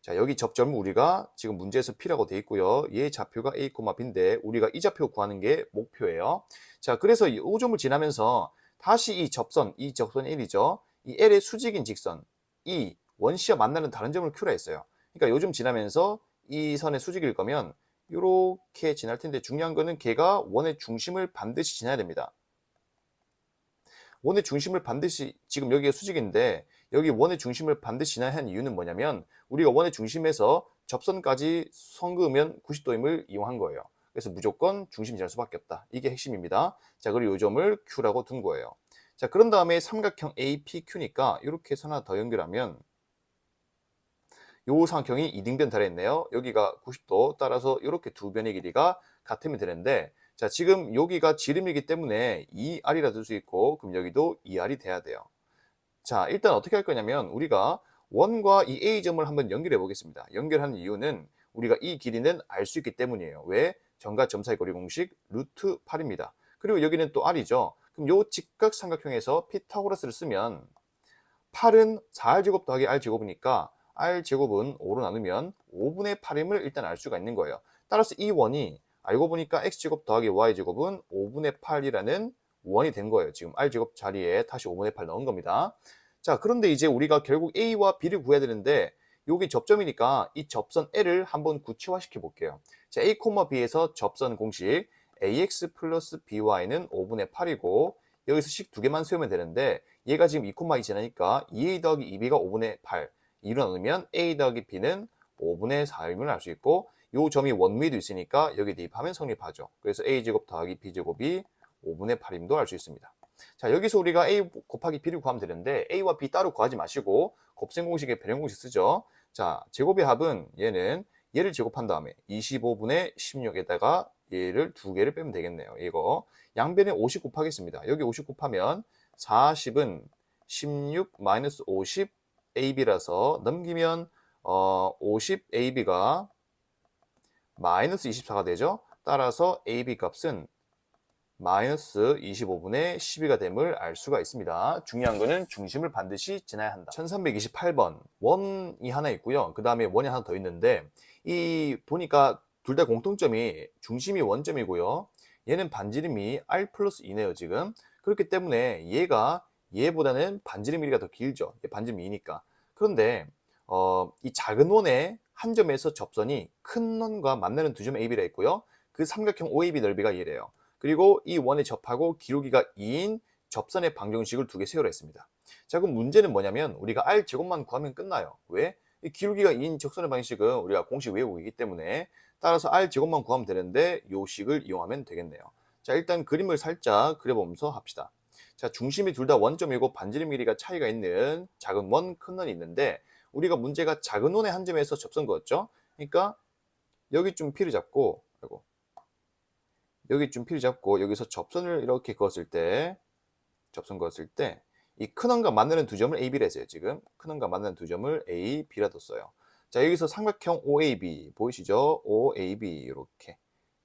자, 여기 접점을 우리가 지금 문제에서 P라고 돼 있고요. 얘 좌표가 A, B인데 우리가 이 좌표 구하는 게 목표예요. 자, 그래서 이 O점을 지나면서 다시 이 접선 1이죠. 이 L의 수직인 직선, 이 원시와 만나는 다른 점을 Q라 했어요. 그러니까 요점 지나면서 이 선의 수직일 거면 이렇게 지날 텐데 중요한 거는 걔가 원의 중심을 반드시 지나야 됩니다. 원의 중심을 반드시, 지금 여기가 수직인데 여기 원의 중심을 반드시 지나야 하는 이유는 뭐냐면 우리가 원의 중심에서 접선까지 선 그으면 90도임을 이용한 거예요. 그래서 무조건 중심이 지날 수밖에 없다. 이게 핵심입니다. 자, 그리고 이 점을 Q라고 둔 거예요. 자, 그런 다음에 삼각형 APQ니까 이렇게 선 하나 더 연결하면 요 삼각형이 이등변 달했네요. 여기가 90도 따라서 이렇게 두 변의 길이가 같으면 되는데 자, 지금 여기가 지름이기 때문에 2R이라 둘 수 있고 그럼 여기도 2R이 돼야 돼요. 자, 일단 어떻게 할 거냐면 우리가 원과 이 A점을 한번 연결해 보겠습니다. 연결하는 이유는 우리가 이 길이는 알 수 있기 때문이에요. 왜? 점과 점 사이 거리 공식 루트 8입니다. 그리고 여기는 또 R이죠. 그럼 요 직각삼각형에서 피타고라스를 쓰면 8은 4R제곱 더하기 R제곱이니까 R제곱은 5로 나누면 5분의 8임을 일단 알 수가 있는 거예요. 따라서 이 원이 알고 보니까 X제곱 더하기 Y제곱은 5분의 8이라는 원이 된 거예요. 지금 R제곱 자리에 다시 5분의 8 넣은 겁니다. 자, 그런데 이제 우리가 결국 A와 B를 구해야 되는데 여기 접점이니까 이 접선 L을 한번 구체화시켜 볼게요. 자, A, B에서 접선 공식 AX 플러스 BY는 5분의 8이고 여기서 식 두 개만 세우면 되는데 얘가 지금 2,2 지나니까 2A 더하기 2B가 5분의 8 2로 나누면 A 더하기 B는 5분의 4임을 알 수 있고 요 점이 원위에도 있으니까 여기 대입하면 성립하죠. 그래서 A제곱 더하기 B제곱이 5분의 8임도 알 수 있습니다. 자, 여기서 우리가 A 곱하기 B를 구하면 되는데 A와 B 따로 구하지 마시고 곱셈 공식에 배령 공식 쓰죠. 자, 제곱의 합은 얘를 제곱한 다음에 25분의 16에다가 얘를 두 개를 빼면 되겠네요. 이거 양변에 50 곱하겠습니다. 여기 50 곱하면 40은 16 마이너스 50 AB라서 넘기면 50 AB가 마이너스 24가 되죠. 따라서 AB 값은 마이너스 25분의 12가 됨을 알 수가 있습니다. 중요한 거는 중심을 반드시 지나야 한다. 1328번 원이 하나 있고요. 그 다음에 원이 하나 더 있는데 이 보니까 둘 다 공통점이 중심이 원점이고요. 얘는 반지름이 R 플러스 2네요 지금. 그렇기 때문에 얘가 얘보다는 반지름 길이가 더 길죠. 반지름 2니까. 그런데 이 작은 원의 한 점에서 접선이 큰 원과 만나는 두 점 AB라 했고요. 그 삼각형 OAB 넓이가 얘래요. 그리고 이 원에 접하고 기울기가 2인 접선의 방정식을 두 개 세우라 했습니다. 자, 그럼 문제는 뭐냐면 우리가 R제곱만 구하면 끝나요. 왜? 이 기울기가 2인 접선의 방식은 우리가 공식 외우기 때문에 따라서 R제곱만 구하면 되는데 요 식을 이용하면 되겠네요. 자, 일단 그림을 살짝 그려보면서 합시다. 자, 중심이 둘 다 원점이고 반지름 길이가 차이가 있는 작은 원, 큰 원이 있는데 우리가 문제가 작은 원의 한 점에서 접선 그었죠? 그러니까 여기쯤 P를 잡고 여기쯤 P를 잡고 여기서 접선을 이렇게 그었을 때 이 큰 원과 만나는 두 점을 AB라 했어요. 지금 큰 원과 만나는 두 점을 A, B라 뒀어요. 자, 여기서 삼각형 OAB 보이시죠? OAB 이렇게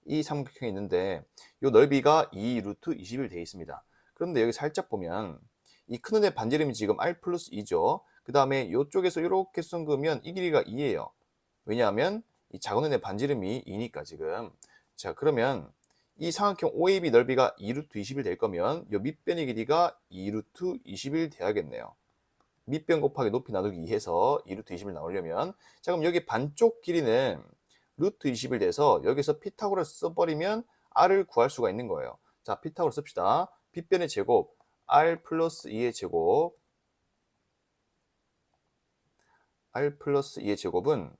이 삼각형이 있는데 이 넓이가 2 루트 20일 되어 있습니다. 그런데 여기 살짝 보면 이 큰 원의 반지름이 지금 R 플러스 2죠. 그 다음에 이쪽에서 이렇게 선 그으면 이 길이가 2예요. 왜냐하면 이 작은 원의 반지름이 2니까 지금. 자, 그러면 이 삼각형 OAB 넓이가 2루트 20일 될 거면 이 밑변의 길이가 2루트 20일 돼야겠네요. 밑변 곱하기 높이 나누기 2 해서 2루트 20일 나오려면 자, 그럼 여기 반쪽 길이는 루트 20일 돼서 여기서 피타고라스 써버리면 R을 구할 수가 있는 거예요. 자, 피타고라스 씁시다. 빗변의 제곱 R 플러스 2의 제곱 R 플러스 2의 제곱은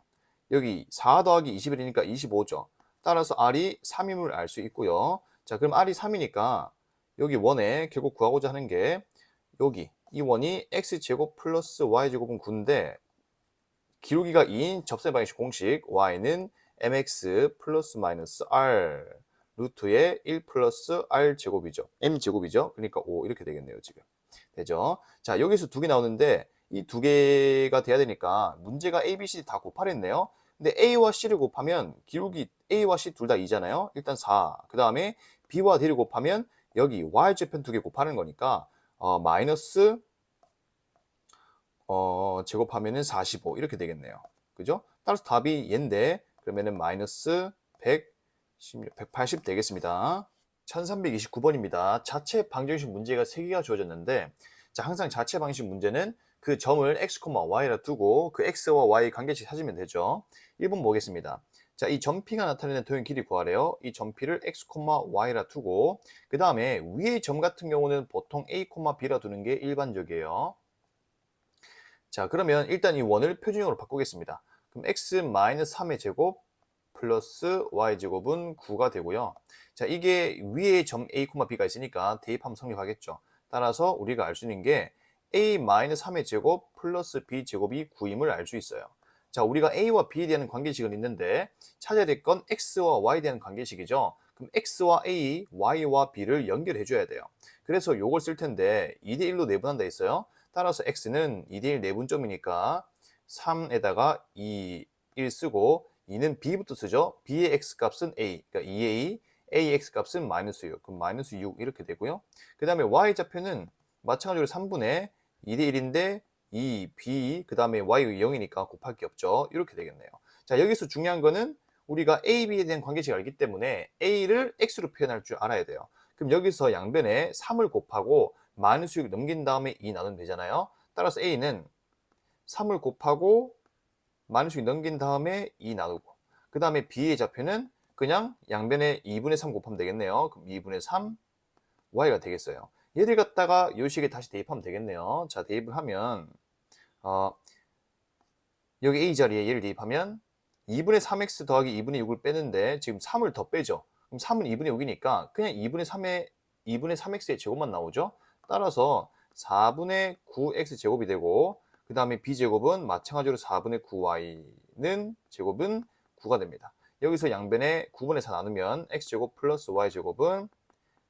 여기 4 더하기 21이니까 25죠. 따라서 R이 3임을 알 수 있고요. 자, 그럼 R이 3이니까 여기 원에 결국 구하고자 하는 게 여기 이 원이 X제곱 플러스 Y제곱은 9인데 기울기가 2인 접세 방식 공식 Y는 mx 플러스 마이너스 R 루트의 1 플러스 r 제곱이죠. m 제곱이죠. 그러니까 5 이렇게 되겠네요, 지금. 되죠? 자, 여기서 두 개 나오는데 이 두 개가 돼야 되니까 문제가 A, B, C 다 곱하랬네요. 근데 A와 C를 곱하면 기울기 A와 C 둘 다 2잖아요. 일단 4. 그다음에 B와 D를 곱하면 여기 Y좌편 두 개 곱하는 거니까 마이너스 제곱하면은 45 이렇게 되겠네요. 그죠? 따라서 답이 얘인데 그러면은 마이너스 116, 180 되겠습니다. 1329번입니다. 자체 방정식 문제가 3개가 주어졌는데 자, 항상 자체 방정식 문제는 그 점을 x, y라 두고 그 x와 y 관계식 찾으면 되죠. 1번 보겠습니다. 자, 이 점P가 나타내는 도형 길이 구하래요. 이 점P를 x, y라 두고 그 다음에 위의 점 같은 경우는 보통 a, b라 두는 게 일반적이에요. 자, 그러면 일단 이 원을 표준형으로 바꾸겠습니다. 그럼 x-3의 제곱 플러스 y제곱은 9가 되고요. 자, 이게 위에 점 a, b가 있으니까 대입하면 성립하겠죠. 따라서 우리가 알 수 있는 게 a-3의 제곱 플러스 b제곱이 9임을 알 수 있어요. 자, 우리가 a와 b에 대한 관계식은 있는데 찾아야 될 건 x와 y에 대한 관계식이죠. 그럼 x와 a, y와 b를 연결해 줘야 돼요. 그래서 요걸 쓸 텐데 2대1로 내분한다 했어요. 따라서 x는 2대1 내분점이니까 3에다가 2, 1 쓰고 2는 b부터 쓰죠. b의 x 값은 a, 그러니까 2a, a x 값은 마이너스 6, 그럼 마이너스 6 이렇게 되고요. 그 다음에 y 좌표는 마찬가지로 3분의 2대1인데 2, b, 그 다음에 y 0이니까 곱할 게 없죠. 이렇게 되겠네요. 자, 여기서 중요한 거는 우리가 a, b에 대한 관계식을 알기 때문에 a를 x로 표현할 줄 알아야 돼요. 그럼 여기서 양변에 3을 곱하고 마이너스 6 넘긴 다음에 2 나누면 되잖아요. 따라서 a는 3을 곱하고 마이너스 6 넘긴 다음에 2 나누고 그 다음에 b의 좌표는 그냥 양변에 2분의 3 곱하면 되겠네요. 그럼 2분의 3 y가 되겠어요. 얘를 갖다가 이 식에 다시 대입하면 되겠네요. 자, 대입을 하면 여기 a 자리에 얘를 대입하면 2분의 3x 더하기 2분의 6을 빼는데 지금 3을 더 빼죠. 그럼 3은 2분의 6이니까 그냥 2분의 3x의 제곱만 나오죠. 따라서 4분의 9x 제곱이 되고 그 다음에 b제곱은 마찬가지로 4분의 9y는 제곱은 9가 됩니다. 여기서 양변에 9분의 4 나누면 x제곱 플러스 y제곱은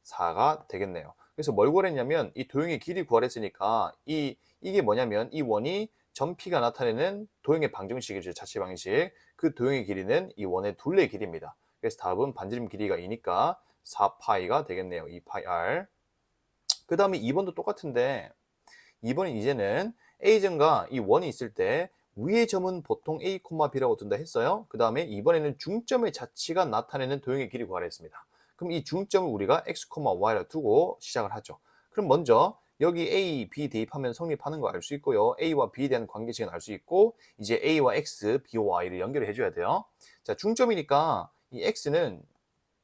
4가 되겠네요. 그래서 뭘 구하랬냐면 이 도형의 길이 구하랬으니까 이게 뭐냐면 이 원이 점 P가 나타내는 도형의 방정식이죠. 자체 방식. 그 도형의 길이는 이 원의 둘레의 길이입니다. 그래서 답은 반지름 길이가 2니까 4파이가 되겠네요. 2파이 그 다음에 2번도 똑같은데 2번은 이제는 A점과 이 원이 있을 때 위의 점은 보통 A, B라고 둔다 했어요. 그 다음에 이번에는 중점의 자치가 나타내는 도형의 길이 구하라 했습니다. 그럼 이 중점을 우리가 X, Y라 두고 시작을 하죠. 그럼 먼저 여기 A, B 대입하면 성립하는 거 알 수 있고요. A와 B에 대한 관계식은 알 수 있고 이제 A와 X, B와 Y를 연결해 줘야 돼요. 자, 중점이니까 이 X는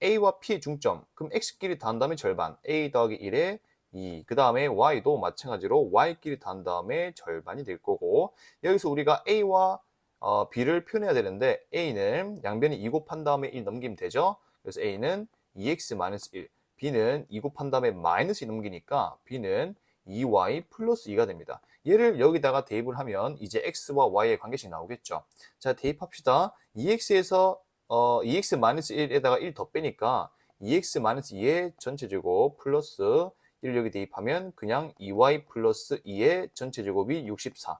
A와 P의 중점, 그럼 X끼리 더한 다음에 절반, A 더하기 1에 2, 그 다음에 Y도 마찬가지로 Y끼리 더한 다음에 절반이 될 거고 여기서 우리가 A와 B를 표현해야 되는데 A는 양변에 2 곱한 다음에 1 넘기면 되죠. 그래서 A는 2x-1, B는 2 곱한 다음에 마이너스 2 넘기니까 B는 2y 플러스 2가 됩니다. 얘를 여기다가 대입을 하면 이제 x와 y의 관계식 나오겠죠. 자, 대입합시다. 2x에서 2x-1에다가 1 더 빼니까 2x-2의 전체 제곱 플러스 1을 여기 대입하면 그냥 2y 플러스 2의 전체 제곱이 64.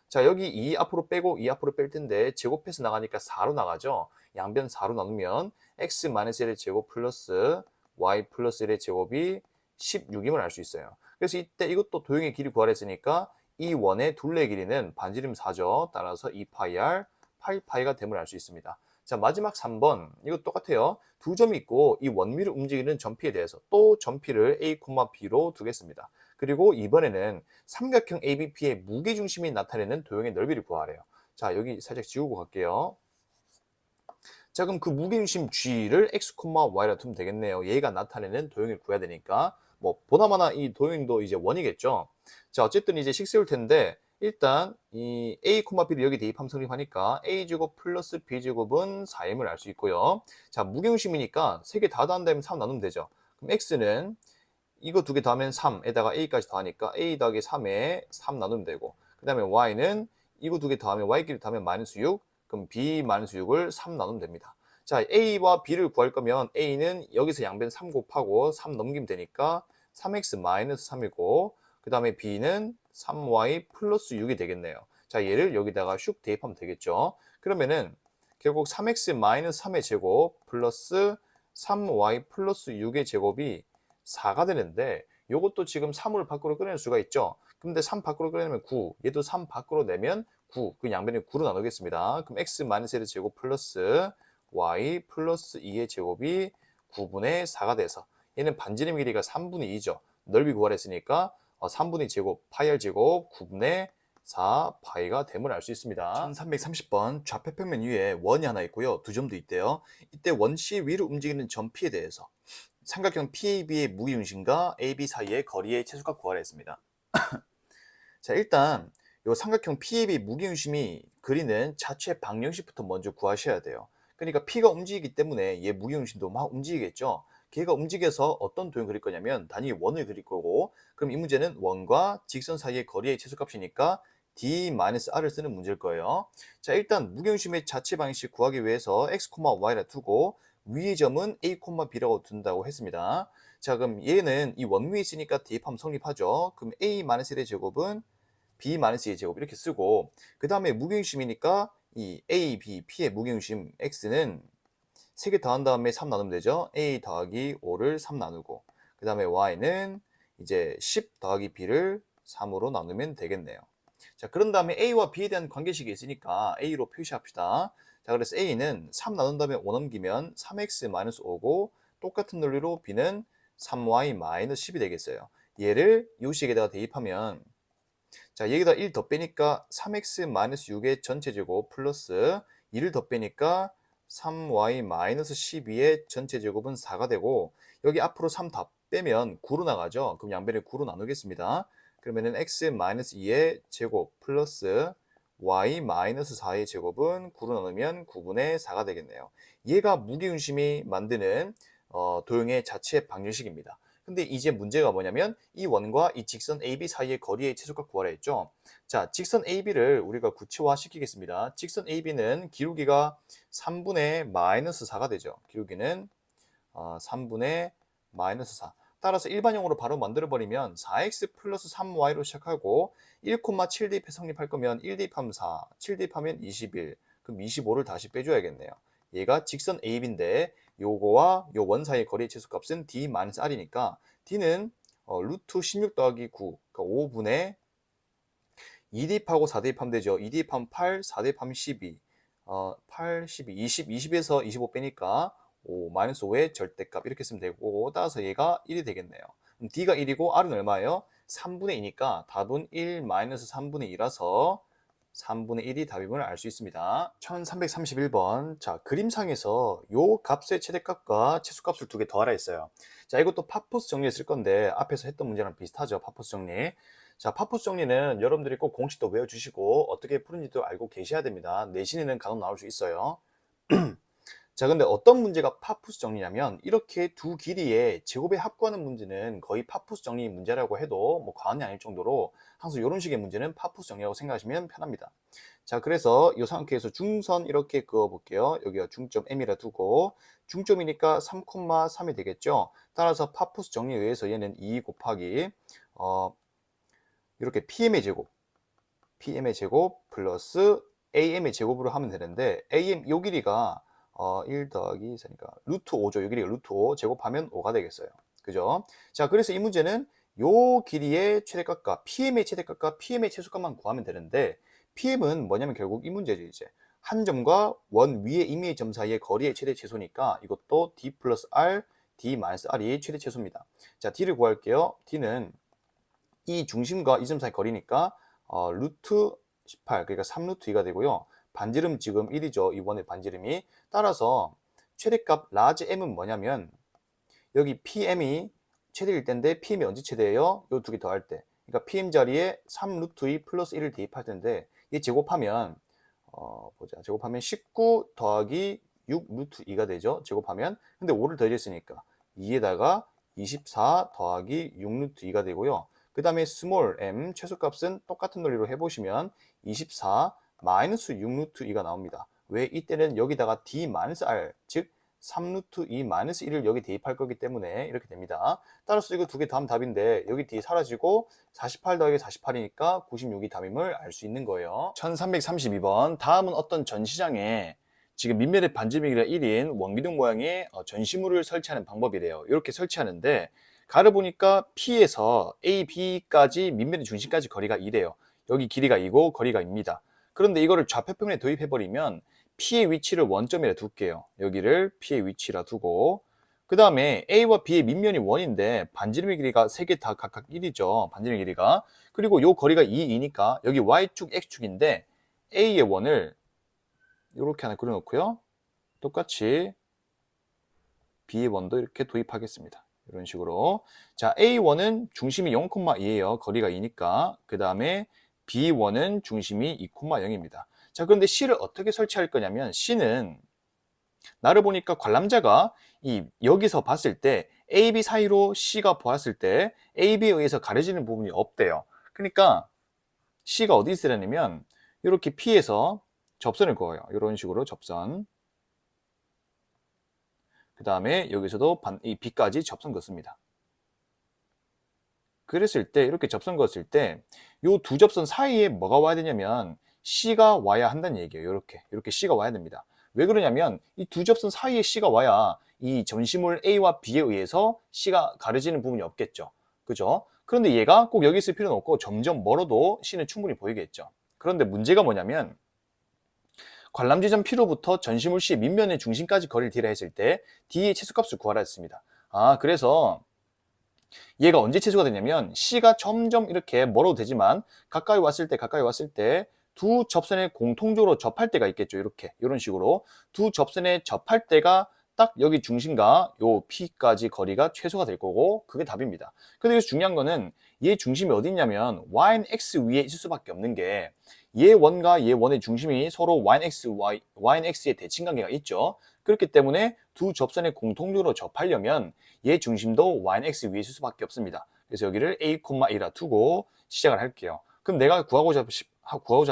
자, 여기 2 앞으로 빼고 2 앞으로 뺄 텐데 제곱해서 나가니까 4로 나가죠. 양변 4로 나누면 x-1의 제곱 플러스 y 플러스 1의 제곱이 16임을 알 수 있어요. 그래서 이때 이것도 도형의 길이 구하라 했으니까 이 원의 둘레의 길이는 반지름 4죠. 따라서 2파이r 8파이가 됨을 알 수 있습니다. 자, 마지막 3번. 이거 똑같아요. 두 점이 있고 이 원미를 움직이는 점P에 대해서 또 점P를 A, B로 두겠습니다. 그리고 이번에는 삼각형 ABP의 무게중심이 나타내는 도형의 넓이를 구하래요. 자, 여기 살짝 지우고 갈게요. 자, 그럼 그 무게중심 G를 X, Y라 두면 되겠네요. 얘가 나타내는 도형을 구해야 되니까 뭐 보나마나 이 도형도 이제 원이겠죠. 자, 어쨌든 이제 식 세울 텐데 일단 이 A, B를 여기 대입하면 성립하니까 A제곱 플러스 B제곱은 4임을 알 수 있고요. 자, 무게중심이니까 3개 다 더한다면 3 나누면 되죠. 그럼 X는 이거 두 개 더하면 3에다가 A까지 더하니까 A 더하기 3에 3 나누면 되고 그 다음에 Y는 이거 두 개 더하면 Y끼리 더하면 마이너스 6 그럼 B 마이너스 6을 3 나누면 됩니다. 자, A와 B를 구할 거면 A는 여기서 양변 3 곱하고 3 넘기면 되니까 3x-3이고 그 다음에 B는 3y 플러스 6이 되겠네요. 자, 얘를 여기다가 슉 대입하면 되겠죠. 그러면은 결국 3x-3의 제곱 플러스 3y 플러스 6의 제곱이 4가 되는데 요것도 지금 3을 밖으로 꺼낼 수가 있죠. 근데 3 밖으로 꺼내면 9, 얘도 3 밖으로 내면 9, 그 양변을 9로 나누겠습니다. 그럼 x-1의 제곱 플러스 y 플러스 2의 제곱이 9분의 4가 돼서 얘는 반지름 길이가 3분의 2죠. 넓이 구하랬으니까 3분의 제곱 파이 r 제곱 9분의 4 파이가 됨을 알 수 있습니다. 1330번 좌표평면 위에 원이 하나 있고요. 두 점도 있대요. 이때 원시 위로 움직이는 점 P에 대해서 삼각형 PAB의 무기중심과 AB 사이의 거리의 최소값 구하라 했습니다. 자, 일단 이 삼각형 PAB 무기중심이 그리는 자체 방정식부터 먼저 구하셔야 돼요. 그러니까 P가 움직이기 때문에 얘 무기중심도 막 움직이겠죠. 걔가 움직여서 어떤 도형을 그릴 거냐면 단위 원을 그릴 거고, 그럼 이 문제는 원과 직선 사이의 거리의 최소값이니까 D-R을 쓰는 문제일 거예요. 자, 일단 무게중심의 자체 방식 구하기 위해서 x, y라 두고 위의 점은 a, b라고 둔다고 했습니다. 자, 그럼 얘는 이 원위에 있으니까 대입하면 성립하죠. 그럼 a-1의 제곱은 b-2의 제곱 이렇게 쓰고, 그 다음에 무게중심이니까 이 a, b, p의 무게중심 x는 3개 더한 다음에 3 나누면 되죠. a 더하기 5를 3 나누고, 그 다음에 y는 이제 10 더하기 b를 3으로 나누면 되겠네요. 자, 그런 다음에 a와 b에 대한 관계식이 있으니까 a로 표시합시다. 자, 그래서 a는 3 나눈 다음에 5 넘기면 3x-5고, 똑같은 논리로 b는 3y-10이 되겠어요. 얘를 이 식에다가 대입하면, 자, 여기다 1 더 빼니까 3x-6의 전체 제곱 플러스 1을 더 빼니까 3y-12의 전체 제곱은 4가 되고, 여기 앞으로 3 다 빼면 9로 나가죠. 그럼 양변을 9로 나누겠습니다. 그러면은 x-2의 제곱 플러스 y-4의 제곱은 9로 나누면 9분의 4가 되겠네요. 얘가 무게중심이 만드는 도형의 자체 방정식입니다. 근데 이제 문제가 뭐냐면 이 원과 이 직선 AB 사이의 거리의 최소값 구하라 했죠. 자, 직선 AB를 우리가 구체화 시키겠습니다. 직선 AB는 기울기가 3분의 마이너스 4가 되죠. 기울기는 3분의 마이너스 4. 따라서 일반형으로 바로 만들어버리면 4x 플러스 3y로 시작하고 1,7 대입해 성립할 거면 1 대입하면 4, 7 대입하면 21, 그럼 25를 다시 빼줘야겠네요. 얘가 직선 AB인데 요거와 요 원 사이의 거리의 최소값은 D-R이니까 D는 루트 16 더하기 9, 그러니까 5분의 2 대입하고 4 대입하면 되죠. 2 대입하면 8, 4 대입하면 12, 8, 12, 20, 20에서 25 빼니까 5, 마이너스 5의 절대값 이렇게 쓰면 되고, 따라서 얘가 1이 되겠네요. 그럼 D가 1이고 R은 얼마예요? 3분의 2니까 답은 1 마이너스 3분의 2라서 3분의 1이 답임을 알 수 있습니다. 1331번. 자, 그림상에서 요 값의 최대값과 최소값을 두 개 더하라 했어요. 자, 이것도 파푸스 정리했을 건데 앞에서 했던 문제랑 비슷하죠. 파푸스 정리. 자, 파푸스 정리는 여러분들이 꼭 공식도 외워주시고 어떻게 푸는지도 알고 계셔야 됩니다. 내신에는 간혹 나올 수 있어요. 자, 근데 어떤 문제가 파푸스 정리냐면 이렇게 두 길이의 제곱에 합구하는 문제는 거의 파푸스 정리 문제라고 해도 뭐 과언이 아닐 정도로 항상 이런 식의 문제는 파푸스 정리라고 생각하시면 편합니다. 자, 그래서 이 상태에서 중선 이렇게 그어 볼게요. 여기가 중점 M이라 두고 중점이니까 3,3이 되겠죠. 따라서 파푸스 정리에 의해서 얘는 2 곱하기 이렇게 PM의 제곱 플러스 AM의 제곱으로 하면 되는데 AM 요 길이가 1 더하기 4니까 루트 5죠. 요 길이가 루트 5 제곱하면 5가 되겠어요. 그죠? 자, 그래서 이 문제는 요 길이의 최대값과 PM의 최대값과 PM의 최소값만 구하면 되는데 PM은 뭐냐면 결국 이 문제죠. 이제 한 점과 원 위에 임의의 점 사이의 거리의 최대 최소니까 이것도 D 플러스 R, D 마이너스 R이 최대 최소입니다. 자, D를 구할게요. D는 이 중심과 이 점 사이 거리니까 루트 18, 그러니까 3루트 2가 되고요. 반지름 지금 1이죠. 이 원의 반지름이. 따라서 최대값 라지 M은 뭐냐면 여기 PM이 최대일 때인데 PM이 언제 최대예요? 요 두 개 더할 때. 그러니까 PM 자리에 3루트 2 플러스 1을 대입할 텐데 이 제곱하면 보자. 제곱하면 19 더하기 6 루트 2가 되죠. 제곱하면. 근데 5를 더해줬으니까 2에다가 24 더하기 6 루트 2가 되고요. 그 다음에 스몰 m 최소값은 똑같은 논리로 해보시면 24 마이너스 6 루트 2가 나옵니다. 왜? 이때는 여기다가 d-r, 즉 3루트 2-1을 여기 대입할 거기 때문에 이렇게 됩니다. 따라서 이거 두 개 더하면 답인데 여기 d 사라지고 48 더하기 48이니까 96이 답임을 알 수 있는 거예요. 1332번. 다음은 어떤 전시장에 지금 민면의 반지름이가 1인 원기둥 모양의 전시물을 설치하는 방법이래요. 이렇게 설치하는데 가를 보니까 P에서 A, B까지 민면의 중심까지 거리가 2래요. 여기 길이가 2고 거리가 2입니다. 그런데 이거를 좌표평면에 도입해버리면 P의 위치를 원점이라 둘게요. 여기를 P의 위치라 두고 그 다음에 A와 B의 민면이 1인데 반지름의 길이가 3개 다 각각 1이죠. 반지름의 길이가. 그리고 요 거리가 2이니까 여기 Y축, X축인데 A의 원을 이렇게 하나 그려놓고요. 똑같이 B의 원도 이렇게 도입하겠습니다. 이런 식으로. 자, A1은 중심이 0,2예요. 거리가 2니까. 그 다음에 B1은 중심이 2,0입니다. 자, 그런데 C를 어떻게 설치할 거냐면 C는 나를 보니까 관람자가 여기서 봤을 때 AB 사이로 C가 보았을 때 AB에 의해서 가려지는 부분이 없대요. 그러니까 C가 어디 있으려냐면 이렇게 P에서 접선을 그어요. 이런 식으로 접선. 그 다음에 여기서도 이 B까지 접선 그었습니다. 그랬을 때 이렇게 접선 그었을 때 이 두 접선 사이에 뭐가 와야 되냐면 C가 와야 한다는 얘기예요. 이렇게 C가 와야 됩니다. 왜 그러냐면 이 두 접선 사이에 C가 와야 이 전시물 A와 B에 의해서 C가 가려지는 부분이 없겠죠. 그죠? 그런데 얘가 꼭 여기 있을 필요는 없고 점점 멀어도 C는 충분히 보이겠죠. 그런데 문제가 뭐냐면 관람 지점 P로부터 전시물 C의 밑면의 중심까지 거리를 D라 했을 때 D의 최소값을 구하라 했습니다. 그래서 얘가 언제 최소가 되냐면 C가 점점 이렇게 멀어도 되지만 가까이 왔을 때 두 접선에 공통적으로 접할 때가 있겠죠. 이런 식으로 두 접선에 접할 때가 딱 여기 중심과 요 P까지 거리가 최소가 될 거고 그게 답입니다. 근데 여기서 중요한 거는 얘 중심이 어디 있냐면 Y는 X 위에 있을 수밖에 없는 게 얘 원과 얘 원의 중심이 서로 Y는 X의 대칭 관계가 있죠. 그렇기 때문에 두 접선에 공통적으로 접하려면 얘 중심도 Y는 X 위에 있을 수밖에 없습니다. 그래서 여기를 A, A라 두고 시작을 할게요. 그럼 내가 구하고자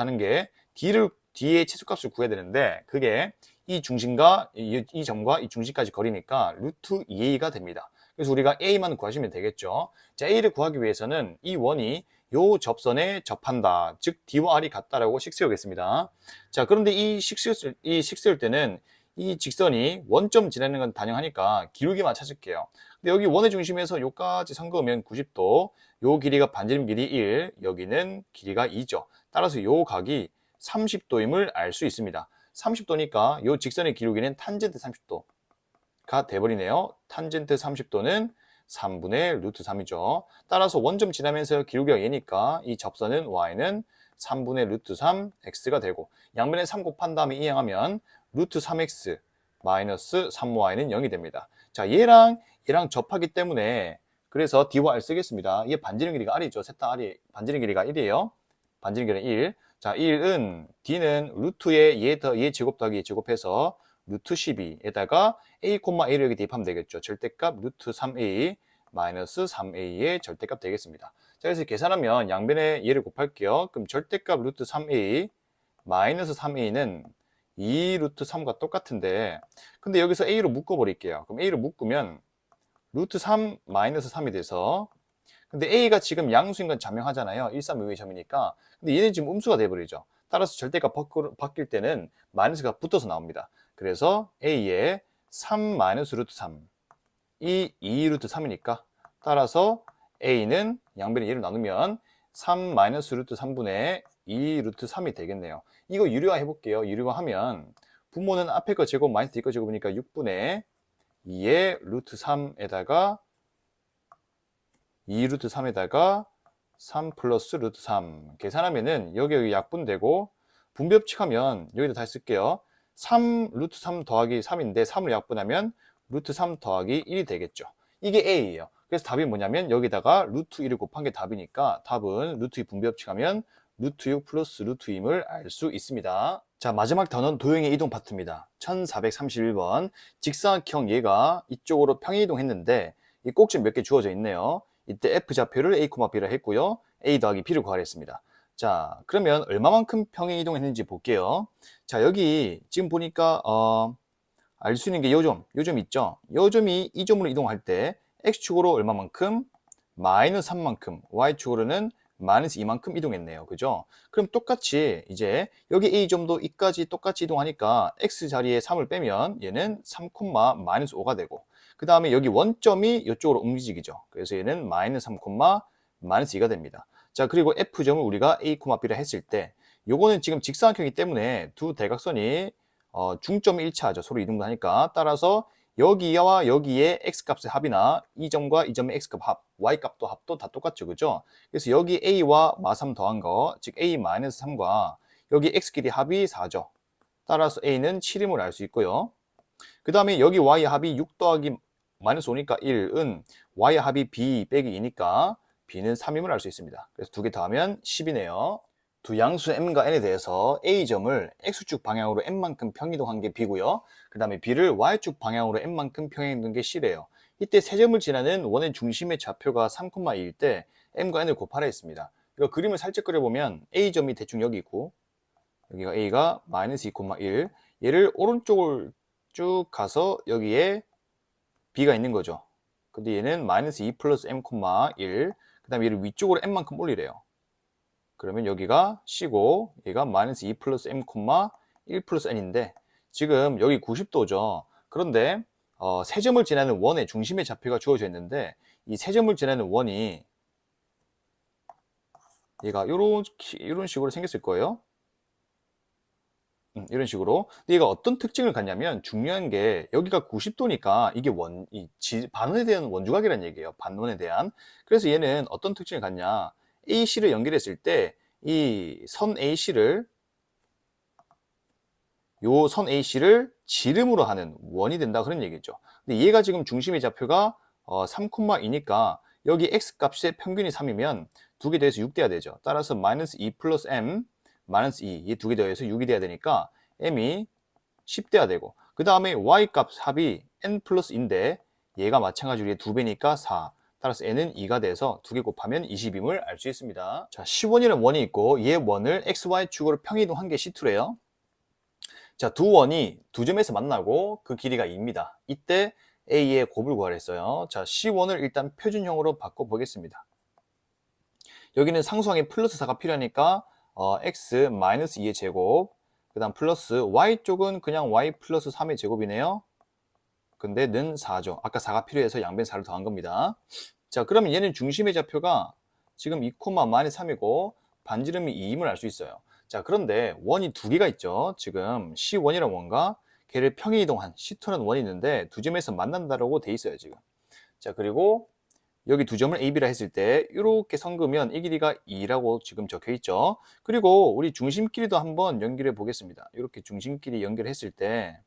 하는 게 D의 최소값을 구해야 되는데 그게 이 중심과 이 점과 이 중심까지 거리니까 루트 2A가 됩니다. 그래서 우리가 A만 구하시면 되겠죠. 자, A를 구하기 위해서는 이 원이 요 접선에 접한다. 즉 D와 R이 같다라고 식 세우겠습니다. 자, 그런데 이 식 세울 때는 이 직선이 원점 지나는 건 단정하니까 기울기만 찾을게요. 근데 여기 원의 중심에서 요까지 선 그으면 90도, 요 길이가 반지름 길이 1, 여기는 길이가 2죠. 따라서 요 각이 30도임을 알 수 있습니다. 30도니까 요 직선의 기울기는 탄젠트 30도가 돼버리네요. 탄젠트 30도는 3분의 루트 3이죠. 따라서 원점 지나면서 기울기가 얘니까 이 접선은 y는 3분의 루트 3 x가 되고 양변에 3 곱한 다음에 이항하면 루트 3x 마이너스 3y는 0이 됩니다. 자, 얘랑 접하기 때문에 그래서 d와 r 쓰겠습니다. 이게 반지름 길이가 r이죠. 셋 다 r이 반지름 길이가 1이에요. 반지름 길이는 1. 자, 1은 d는 루트에 얘 제곱 더하기 얘 제곱해서 루트 12에다가 a, a를 여기 대입하면 되겠죠. 절대값 루트 3a 마이너스 3a의 절대값 되겠습니다. 자, 그래서 계산하면 양변에 얘를 곱할게요. 그럼 절대값 루트 3a 마이너스 3a는 2 루트 3과 똑같은데 근데 여기서 a로 묶어버릴게요. 그럼 a로 묶으면 루트 3 마이너스 3이 돼서 근데 a가 지금 양수인 건 자명하잖아요. 1, 3, 2의 점이니까. 근데 얘는 지금 음수가 돼버리죠. 따라서 절대값 바뀔 때는 마이너스가 붙어서 나옵니다. 그래서 a에 3 마이너스 루트 3 이 2 루트 3이니까 따라서 a는 양변에 2를 나누면 3 마이너스 루트 3분의 2 루트 3이 되겠네요. 이거 유료화 해볼게요. 유료화 하면 분모는 앞에 거 제곱 마이너스 뒤 거 제곱이니까 6분의 2의 루트 3에다가 2 루트 3에다가 3 플러스 루트 3 계산하면은 여기 약분되고 분배법칙하면 여기다 다시 쓸게요. 3 루트 3 더하기 3인데 3을 약분하면 루트 3 더하기 1이 되겠죠. 이게 A예요. 그래서 답이 뭐냐면 여기다가 루트 1을 곱한 게 답이니까 답은 루트 2 분배법칙하면 루트 6 플러스 루트 2임을 알 수 있습니다. 자, 마지막 단어는 도형의 이동 파트입니다. 1431번 직사각형 얘가 이쪽으로 평행이동했는데 이 꼭지 몇 개 주어져 있네요. 이때 F좌표를 A, B라 했고요. A 더하기 B를 구하라 했습니다. 자, 그러면 얼마만큼 평행 이동했는지 볼게요. 자, 여기 지금 보니까 알 수 있는 게 요점 있죠? 요점이 이 점으로 이동할 때 x축으로 얼마만큼? 마이너스 3만큼, y축으로는 마이너스 2만큼 이동했네요. 그죠? 그럼 똑같이 이제 여기 A점도 이까지 똑같이 이동하니까 x 자리에 3을 빼면 얘는 3, 마이너스 5가 되고, 그 다음에 여기 원점이 이쪽으로 움직이죠. 그래서 얘는 마이너스 3, 마이너스 2가 됩니다. 자, 그리고 F점을 우리가 A, B라 했을 때 요거는 지금 직사각형이기 때문에 두 대각선이 중점이 일치하죠. 서로 이동하니까. 따라서 여기와 여기에 x값의 합이나 이 점과 이 점의 x값 합, y값도 합도 다 똑같죠. 그죠? 그래서 여기 a와 마3 더한 거, 즉 a-3과 여기 x끼리 합이 4죠. 따라서 a는 7임을 알 수 있고요. 그 다음에 여기 y의 합이 6 더하기 마이너스 5니까 1은 y의 합이 b 빼기 2니까 b는 3임을 알 수 있습니다. 그래서 두 개 더하면 10이네요. 두 양수 m과 n에 대해서 a점을 x축 방향으로 n만큼 평이동한 게 b고요. 그 다음에 b를 y축 방향으로 n만큼 평이동한 게 c래요. 이때 세 점을 지나는 원의 중심의 좌표가 3,2일 때 m과 n을 곱하라 했습니다. 이거 그림을 살짝 그려보면 a점이 대충 여기 있고 여기가 a가 마이너스 2,1, 얘를 오른쪽을 쭉 가서 여기에 b가 있는 거죠. 근데 얘는 마이너스 2 플러스 m, 1, 그 다음에 얘를 위쪽으로 n만큼 올리래요. 그러면 여기가 C고 얘가 마이너스 2 플러스 M, 1 플러스 N인데 지금 여기 90도죠. 그런데 세 점을 지나는 원의 중심의 좌표가 주어져 있는데 이 세 점을 지나는 원이 얘가 이런 식으로 생겼을 거예요. 이런 식으로. 근데 얘가 어떤 특징을 갖냐면 중요한 게 여기가 90도니까 이게 반원에 대한 원주각이라는 얘기예요. 반원에 대한. 그래서 얘는 어떤 특징을 갖냐. AC를 연결했을 때 이 선 AC를 요 선 AC를 지름으로 하는 원이 된다 그런 얘기죠. 근데 얘가 지금 중심의 좌표가 3,2니까 여기 x 값의 평균이 3이면 두 개 더해서 6 돼야 되죠. 따라서 마이너스 2 플러스 m 마이너스 2 이 두 개 더해서 6이 돼야 되니까 m이 10 돼야 되고, 그 다음에 y 값 합이 n 플러스 인데 얘가 마찬가지로 얘 2배니까 4. 따라서 n은 2가 돼서 두 개 곱하면 20임을 알 수 있습니다. 자, C1이라는 원이 있고 얘 원을 XY축으로 평이동한 게 C2래요. 자, 두 원이 두 점에서 만나고 그 길이가 2입니다. 이때 A의 곱을 구하라 했어요. 자, C1을 일단 표준형으로 바꿔보겠습니다. 여기는 상수항에 플러스 4가 필요하니까 X 마이너스 2의 제곱, 그 다음 플러스 Y쪽은 그냥 Y 플러스 3의 제곱이네요. 근데 는 4죠. 아까 4가 필요해서 양변 4를 더한 겁니다. 자, 그러면 얘는 중심의 좌표가 지금 2, 마이너스 3이고 반지름이 2임을 알 수 있어요. 자, 그런데 원이 두 개가 있죠. 지금 C1이라는 원과 걔를 평행이동한 C2라는 원이 있는데 두 점에서 만난다라고 돼 있어요, 지금. 자, 그리고 여기 두 점을 AB라 했을 때 이렇게 선 그으면 이 길이가 2라고 지금 적혀 있죠. 그리고 우리 중심끼리도 한번 연결해 보겠습니다. 이렇게 중심끼리 연결했을 때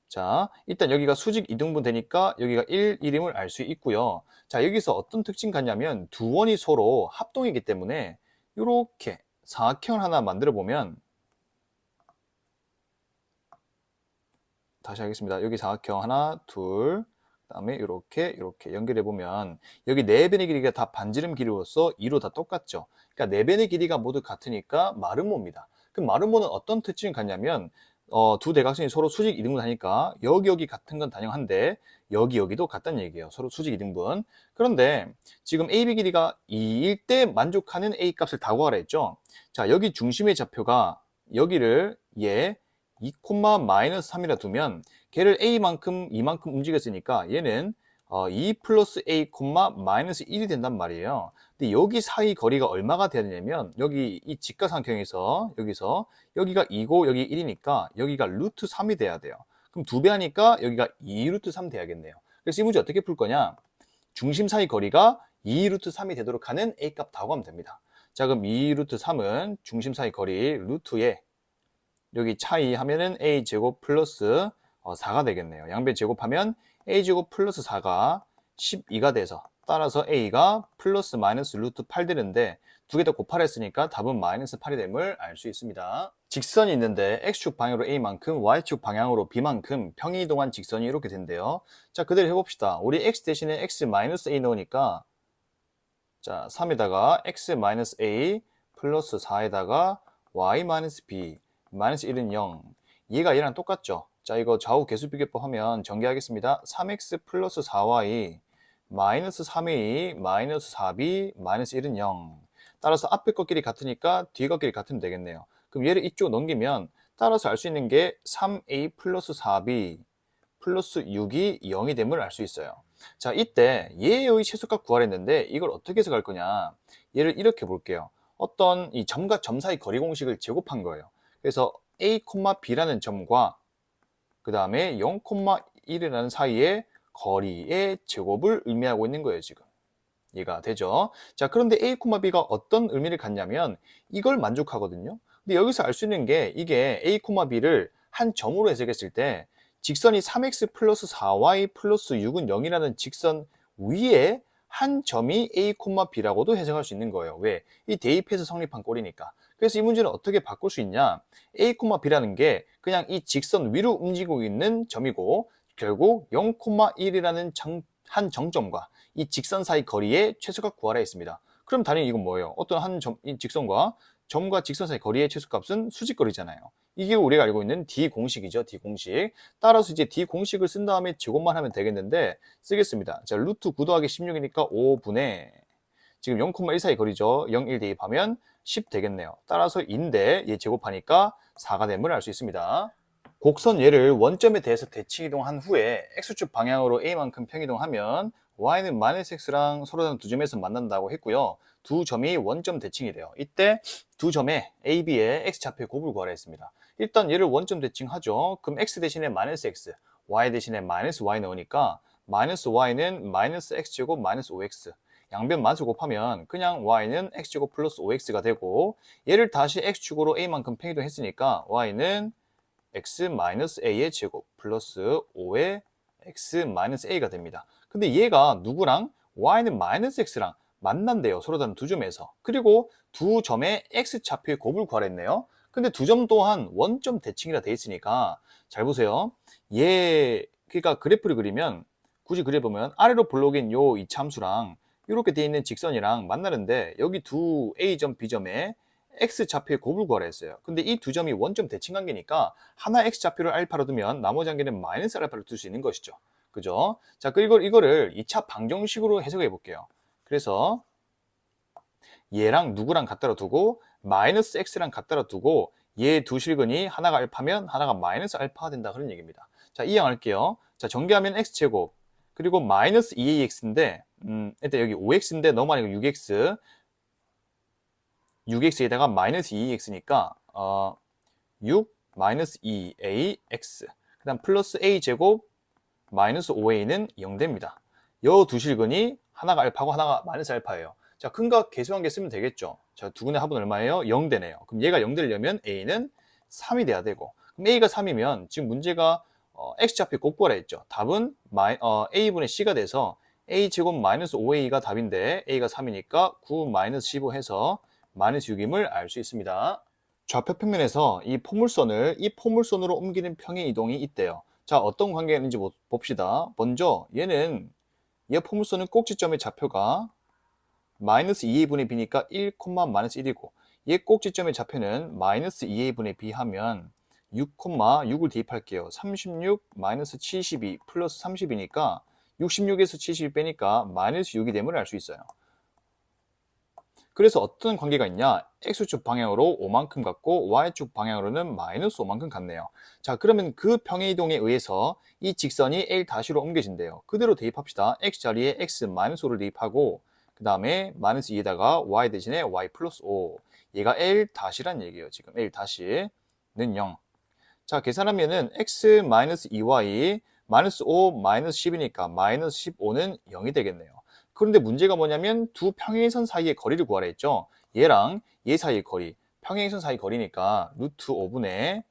자, 일단 여기가 수직 이등분 되니까 여기가 1, 1임을 알 수 있고요. 자, 여기서 어떤 특징 같냐면 두 원이 서로 합동이기 때문에 이렇게 사각형을 하나 만들어 보면, 다시 하겠습니다. 여기 사각형 하나, 둘, 그다음에 이렇게 연결해 보면 여기 네 변의 길이가 다 반지름 길이로서 2로 다 똑같죠. 그러니까 네 변의 길이가 모두 같으니까 마름모입니다. 그럼 마름모는 어떤 특징을 갖냐면 두 대각선이 서로 수직 이등분 하니까 여기 같은 건 단정한데 여기도 같다는 얘기예요. 서로 수직 이등분. 그런데 지금 AB 길이가 2일 때 만족하는 A 값을 다 구하라 했죠. 자, 여기 중심의 좌표가 여기를 2, 마이너스 3이라 두면 걔를 A만큼 2만큼 움직였으니까 얘는 2 플러스 A, 마이너스 1이 된단 말이에요. 근데 여기 사이 거리가 얼마가 돼야 되냐면 여기 이 직각삼각형에서 여기가 2고 여기 1이니까 여기가 루트 3이 돼야 돼요. 그럼 2배 하니까 여기가 2 루트 3 돼야겠네요. 그래서 이 문제 어떻게 풀 거냐? 중심 사이 거리가 2 루트 3이 되도록 하는 A 값 다 구하면 됩니다. 자, 그럼 2 루트 3은 중심 사이 거리 루트에 여기 차이 하면은 a제곱 플러스 4가 되겠네요. 양변 제곱하면 a제곱 플러스 4가 12가 돼서 따라서 a가 플러스 마이너스 루트 8 되는데 두 개 다 곱하라 했으니까 답은 마이너스 8이 됨을 알 수 있습니다. 직선이 있는데 x축 방향으로 a만큼 y축 방향으로 b만큼 평이동한 직선이 이렇게 된대요. 자, 그대로 해봅시다. 우리 x 대신에 x 마이너스 a 넣으니까 자, 3에다가 x 마이너스 a 플러스 4에다가 y 마이너스 b 마이너스 1은 0. 얘가 얘랑 똑같죠? 자, 이거 좌우 개수 비교법 하면 전개하겠습니다. 3x 플러스 4y 마이너스 3a 마이너스 4b 마이너스 1은 0. 따라서 앞에 것끼리 같으니까 뒤에 것끼리 같으면 되겠네요. 그럼 얘를 이쪽 넘기면 따라서 알 수 있는 게 3a 플러스 4b 플러스 6이 0이 됨을 알 수 있어요. 자, 이때 얘의 최소값 구하랬는데 이걸 어떻게 해석할 거냐? 얘를 이렇게 볼게요. 어떤 이 점과 점 사이 거리 공식을 제곱한 거예요. 그래서 a, b라는 점과 그 다음에 0,1이라는 사이의 거리의 제곱을 의미하고 있는 거예요, 지금. 이해가 되죠? 자, 그런데 a, b가 어떤 의미를 갖냐면 이걸 만족하거든요. 근데 여기서 알 수 있는 게 이게 a, b를 한 점으로 해석했을 때 직선이 3x 플러스 4y 플러스 6은 0이라는 직선 위에 한 점이 a, b라고도 해석할 수 있는 거예요. 왜? 이 대입해서 성립한 꼴이니까. 그래서 이 문제는 어떻게 바꿀 수 있냐? a, b라는 게 그냥 이 직선 위로 움직이고 있는 점이고 결국 0,1이라는 한 정점과 이 직선 사이 거리의 최소값 구하라 했습니다. 그럼 당연히 이건 뭐예요? 어떤 한 이 직선과 점과 직선 사이 거리의 최소값은 수직거리잖아요. 이게 우리가 알고 있는 D 공식이죠. D 공식. 따라서 이제 D 공식을 쓴 다음에 제곱만 하면 되겠는데 쓰겠습니다. 자, 루트 9 더하기 16이니까 5분의 지금 0,1 사이 거리죠. 0, 1 대입하면 10 되겠네요. 따라서 인데 얘 제곱하니까 4가 됨을 알 수 있습니다. 곡선 얘를 원점에 대해서 대칭 이동한 후에 x축 방향으로 a만큼 평이동하면 y는 마이너스 x랑 서로 다른 두 점에서 만난다고 했고요. 두 점이 원점 대칭이 돼요. 이때 두 점에 a, b의 x좌표의 곱을 구하라 했습니다. 일단 얘를 원점 대칭하죠. 그럼 x 대신에 마이너스 x, y 대신에 마이너스 y 넣으니까 마이너스 y는 마이너스 x제곱 마이너스 5x 양변 마이너스 곱하면 그냥 y는 x제곱 플러스 5x가 되고 얘를 다시 x축으로 a만큼 평이동했으니까 y는 x-a의 제곱 플러스 5의 x-a가 됩니다. 근데 얘가 누구랑 y는 마이너스 x랑 만난대요. 서로 다른 두 점에서. 그리고 두 점의 x좌표의 곱을 구하랬네요. 근데 두 점 또한 원점 대칭이라 돼 있으니까 잘 보세요. 얘 그러니까 그래프를 그리면 굳이 그려보면 아래로 블록인 요 이참수랑 이렇게 돼 있는 직선이랑 만나는데 여기 두 A점, B점에 X좌표의 곱을 구하라 했어요. 근데 이 두 점이 원점 대칭 관계니까 하나 X좌표를 알파로 두면 나머지 한 개는 마이너스 알파로 둘 수 있는 것이죠. 그죠? 자, 그리고 이거를 2차 방정식으로 해석해 볼게요. 그래서 얘랑 누구랑 갖다 두고 마이너스 X랑 갖다 두고 얘 두 실근이 하나가 알파면 하나가 마이너스 알파가 된다 그런 얘기입니다. 자, 이해할게요. 자, 전개하면 X제곱 그리고 마이너스 2AX인데 일단 여기 5X인데 너무 아니고 6X 6x에다가 마이너스 2x니까 6 마이너스 2ax 그 다음 플러스 a제곱 마이너스 5a는 0됩니다. 요 두 실근이 하나가 알파고 하나가 마이너스 알파예요. 자, 근각 계수관계 쓰면 되겠죠. 자, 두 분의 합은 얼마예요? 0 되네요. 그럼 얘가 0 되려면 a는 3이 돼야 되고 그럼 a가 3이면 지금 문제가 x좌표 곱구하라 했죠. 답은 a분의 c가 돼서 a제곱 마이너스 5a가 답인데 a가 3이니까 9 마이너스 15 해서 마이너스 6임을 알 수 있습니다. 좌표 평면에서 이 포물선을 이 포물선으로 옮기는 평의 이동이 있대요. 자, 어떤 관계가 있는지 봅시다. 먼저 얘는 얘 포물선은 꼭지점의 좌표가 마이너스 2a분의 b니까 1, 마이너스 1이고 얘 꼭지점의 좌표는 마이너스 2a분의 b 하면 6, 6을 대입할게요. 36 마이너스 72 플러스 30이니까 66에서 70 빼니까 마이너스 6이 됨을 알 수 있어요. 그래서 어떤 관계가 있냐? X축 방향으로 5만큼 같고 Y축 방향으로는 마이너스 5만큼 같네요. 자, 그러면 그 평행 이동에 의해서 이 직선이 L-로 옮겨진대요. 그대로 대입합시다. X 자리에 X 마이너스 5를 대입하고 그 다음에 마이너스 2에다가 Y 대신에 Y 플러스 5 얘가 L-란 얘기예요. 지금 L-는 0. 자, 계산하면은 X 마이너스 2Y 마이너스 5 마이너스 10이니까 마이너스 15는 0이 되겠네요. 그런데 문제가 뭐냐면 두 평행선 사이의 거리를 구하라 했죠. 얘랑 얘 사이의 거리, 평행선 사이 거리니까 루트 5분의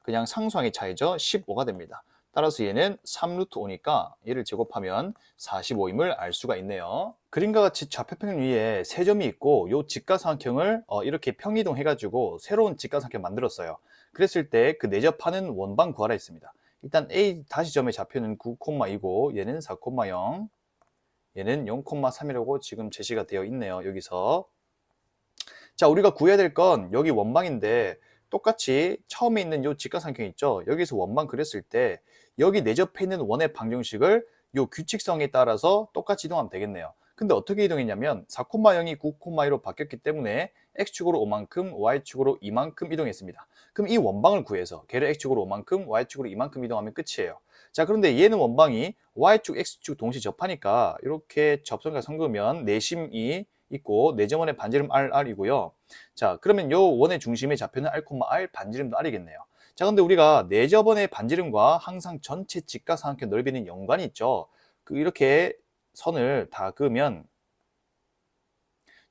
그냥 상수항의 차이죠. 15가 됩니다. 따라서 얘는 3 루트 5니까 얘를 제곱하면 45임을 알 수가 있네요. 그림과 같이 좌표평면 위에 세 점이 있고 요 직각삼각형을 이렇게 평이동 해가지고 새로운 직각삼각형 만들었어요. 그랬을 때 그 내접하는 원방 구하라 했습니다. 일단 A 점의 좌표는 9,2고 얘는 4,0 얘는 0,3이라고 지금 제시가 되어 있네요. 여기서 자, 우리가 구해야 될 건 여기 원방인데 똑같이 처음에 있는 요 직각삼각형 있죠? 여기서 원방 그렸을 때 여기 내접해 있는 원의 방정식을 요 규칙성에 따라서 똑같이 이동하면 되겠네요. 근데 어떻게 이동했냐면 4,0이 9,2로 바뀌었기 때문에 x축으로 5만큼, y축으로 2만큼 이동했습니다. 그럼 이 원방을 구해서 걔를 x축으로 5만큼, y축으로 2만큼 이동하면 끝이에요. 자, 그런데 얘는 원방이 y축, x축 동시 접하니까 이렇게 접선과 섞으면 내심이 있고 내점원의 반지름 RR이고요. 자, 그러면 요 원의 중심의 좌표는 R, R, 반지름도 R이겠네요. 자, 근데 우리가 내접원의 반지름과 항상 전체 직각삼각형 넓이는 연관이 있죠. 이렇게 선을 다 그으면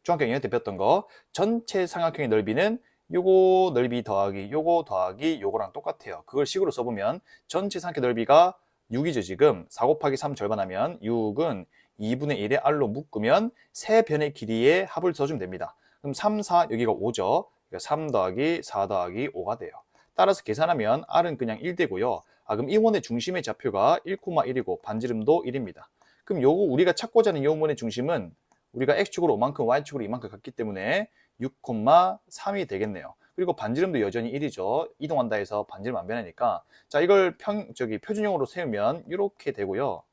중학교 2학년 때 배웠던 거 전체 삼각형의 넓이는 요거 넓이 더하기 요거 더하기 요거랑 똑같아요. 그걸 식으로 써보면 전체 삼각형 넓이가 6이죠. 지금 4 곱하기 3 절반하면 6은 2분의 1의 R로 묶으면 세 변의 길이의 합을 써주면 됩니다. 그럼 3, 4 여기가 5죠. 그러니까 3 더하기 4 더하기 5가 돼요. 따라서 계산하면 R은 그냥 1 되고요. 그럼 이 원의 중심의 좌표가 1,1이고 반지름도 1입니다. 그럼 요거 우리가 찾고자 하는 요 원의 중심은 우리가 x축으로 5만큼, y축으로 2만큼 갔기 때문에 6,3이 되겠네요. 그리고 반지름도 여전히 1이죠. 이동한다 해서 반지름 안 변하니까. 자, 이걸 표준형으로 세우면 이렇게 되고요.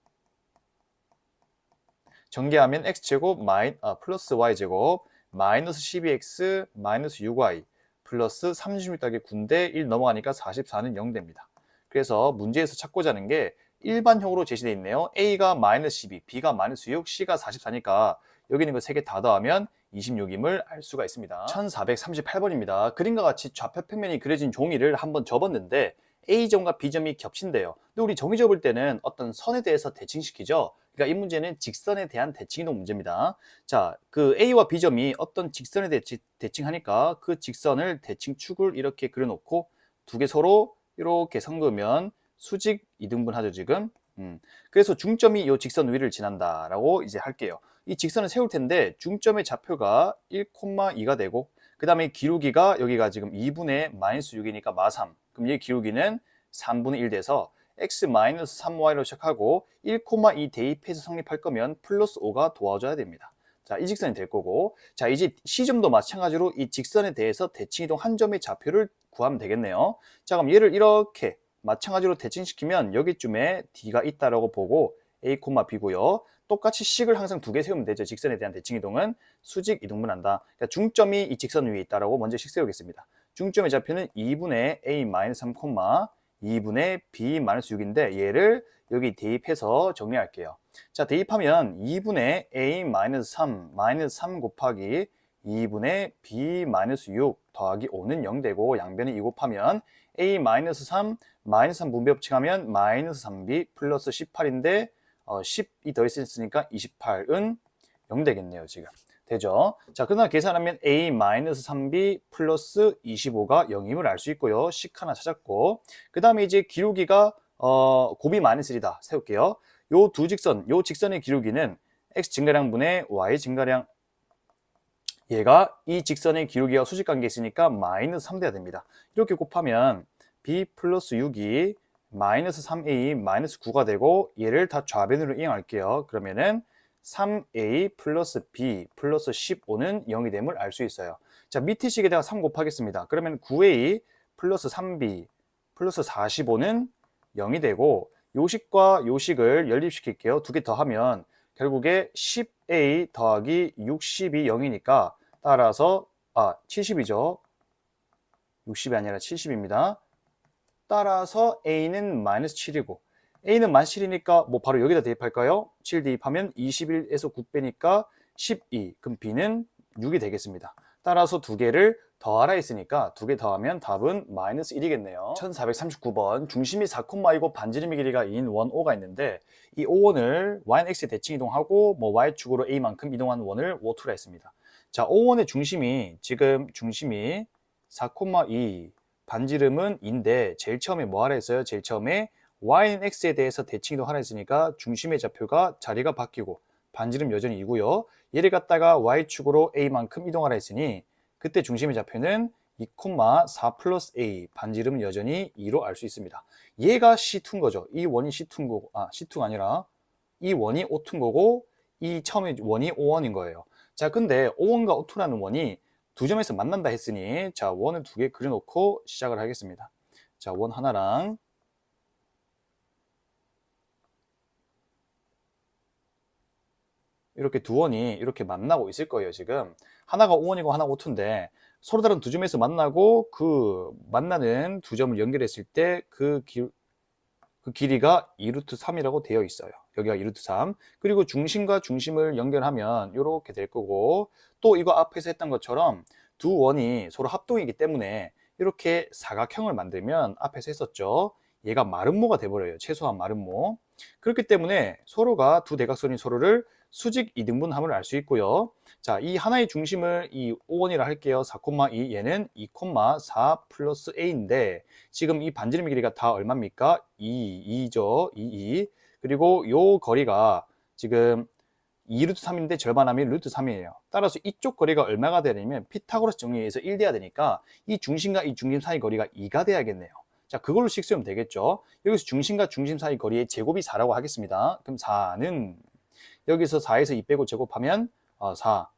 전개하면 x제곱 플러스 y제곱 마이너스 12x 마이너스 6y 플러스 36 더하기 9인데 1 넘어가니까 44는 0 됩니다. 그래서 문제에서 찾고자 하는 게 일반형으로 제시되어 있네요. a가 마이너스 12, b가 마이너스 6, c가 44니까 여기 있는 거 3개 다 더하면 26임을 알 수가 있습니다. 1438번입니다. 그림과 같이 좌표 평면이 그려진 종이를 한번 접었는데 A점과 B점이 겹친대요. 근데 우리 종이 접을 때는 어떤 선에 대해서 대칭시키죠. 그러니까 이 문제는 직선에 대한 대칭이동 문제입니다. 자, 그 A와 B점이 어떤 직선에 대칭하니까 그 직선을 대칭축을 이렇게 그려놓고 두 개 서로 이렇게 섞으면 수직 이등분 하죠, 지금. 그래서 중점이 이 직선 위를 지난다라고 이제 할게요. 이 직선을 세울 텐데 중점의 좌표가 1,2가 되고 그 다음에 기울기가 여기가 지금 2분의 마이너스 6이니까 마3. 그럼 이 기울기는 3분의 1 돼서 x 마이너스 3y로 시작하고 1,2 대입해서 성립할 거면 플러스 5가 도와줘야 됩니다. 자, 이 직선이 될 거고 자, 이제 C점도 마찬가지로 이 직선에 대해서 대칭이동 한 점의 좌표를 구하면 되겠네요. 자, 그럼 얘를 이렇게 마찬가지로 대칭시키면 여기쯤에 D가 있다라고 보고 A, B고요. 똑같이 식을 항상 두 개 세우면 되죠. 직선에 대한 대칭 이동은 수직 이동분한다. 그러니까 중점이 이 직선 위에 있다라고 먼저 식 세우겠습니다. 중점의 좌표는 2분의 A-3, 2분의 B-6인데 얘를 여기 대입해서 정리할게요. 자, 대입하면 2분의 A-3, 3 곱하기 2분의 B-6 더하기 5는 0 되고 양변에 2 곱하면 A-3, -3 분배 법칙하면 마이너스 3B 플러스 18인데 10이 더 있으니까 28은 0 되겠네요. 지금 되죠. 자, 그다음 계산하면 A-3B 플러스 25가 0임을 알 수 있고요. 식 하나 찾았고 그 다음에 이제 기울기가 곱이 -1이다 세울게요. 요 두 직선, 요 직선의 기울기는 x 증가량분의 y 증가량, 얘가 이 직선의 기울기와 수직관계 있으니까 -3 돼야 됩니다. 이렇게 곱하면 b 플러스 6이 마이너스 3a 마이너스 9가 되고 얘를 다 좌변으로 이용할게요. 그러면은 3a 플러스 b 플러스 15는 0이 됨을 알 수 있어요. 자, 밑에 식에다가 3 곱하겠습니다. 그러면 9a 플러스 3b 플러스 45는 0이 되고 요식과 요식을 연립시킬게요. 두 개 더하면 결국에 10a 더하기 60이 0이니까 따라서 70이죠. 60이 아니라 70입니다. 따라서 a는 마이너스 7이고 a는 마이너스 7이니까 뭐 바로 여기다 대입할까요? 7 대입하면 21에서 9 빼니까 12. 그럼 b는 6이 되겠습니다. 따라서 두 개를 더하라 했으니까 두 개 더하면 답은 마이너스 1이겠네요. 1439번 중심이 4,2고 반지름의 길이가 2인 원 O가 있는데 이 O1을 Y는 X에 대칭 이동하고 뭐 Y축으로 A만큼 이동하는 원을 O2라 했습니다. 자, O1의 중심이 지금 중심이 4,2 반지름은 2인데 제일 처음에 뭐 하라 했어요? 제일 처음에 Y는 X에 대해서 대칭 이동하라 했으니까 중심의 좌표가 자리가 바뀌고 반지름 여전히 2고요. 얘를 갖다가 Y축으로 A만큼 이동하라 했으니 그때 중심의 좌표는 2,4 플러스 A, 반지름은 여전히 2로 알 수 있습니다. 얘가 C2인 거죠. 이 원이 C2인 거고, C2가 아니라 이 원이 O2인 거고 이 처음에 원이 O1인 거예요. 자, 근데 O1과 O2라는 원이 두 점에서 만난다 했으니 자 원을 두 개 그려놓고 시작을 하겠습니다. 자 원 하나랑 이렇게 두 원이 이렇게 만나고 있을 거예요. 지금 하나가 5원이고 하나가 5투인데 서로 다른 두 점에서 만나고 그 만나는 두 점을 연결했을 때 그 길이가 2루트 3이라고 되어 있어요. 여기가 2루트 3. 그리고 중심과 중심을 연결하면 이렇게 될 거고 또 이거 앞에서 했던 것처럼 두 원이 서로 합동이기 때문에 이렇게 사각형을 만들면 앞에서 했었죠. 얘가 마름모가 돼버려요. 최소한 마름모. 그렇기 때문에 서로가 두 대각선이 서로를 수직 이등분함을 알 수 있고요. 자, 이 하나의 중심을 이 5원이라 할게요. 4,2 얘는 2,4 플러스 a인데 지금 이 반지름 길이가 다 얼마입니까? 2죠. 2. 그리고 요 거리가 지금 2루트 3인데 절반하면 루트 3이에요. 따라서 이쪽 거리가 얼마가 되냐면 피타고라스 정리에서 1 돼야 되니까 이 중심과 이 중심 사이 거리가 2가 돼야겠네요. 자, 그걸로 식 쓰면 되겠죠. 여기서 중심과 중심 사이 거리의 제곱이 4라고 하겠습니다. 그럼 4는 여기서 4에서 2 빼고 제곱하면 4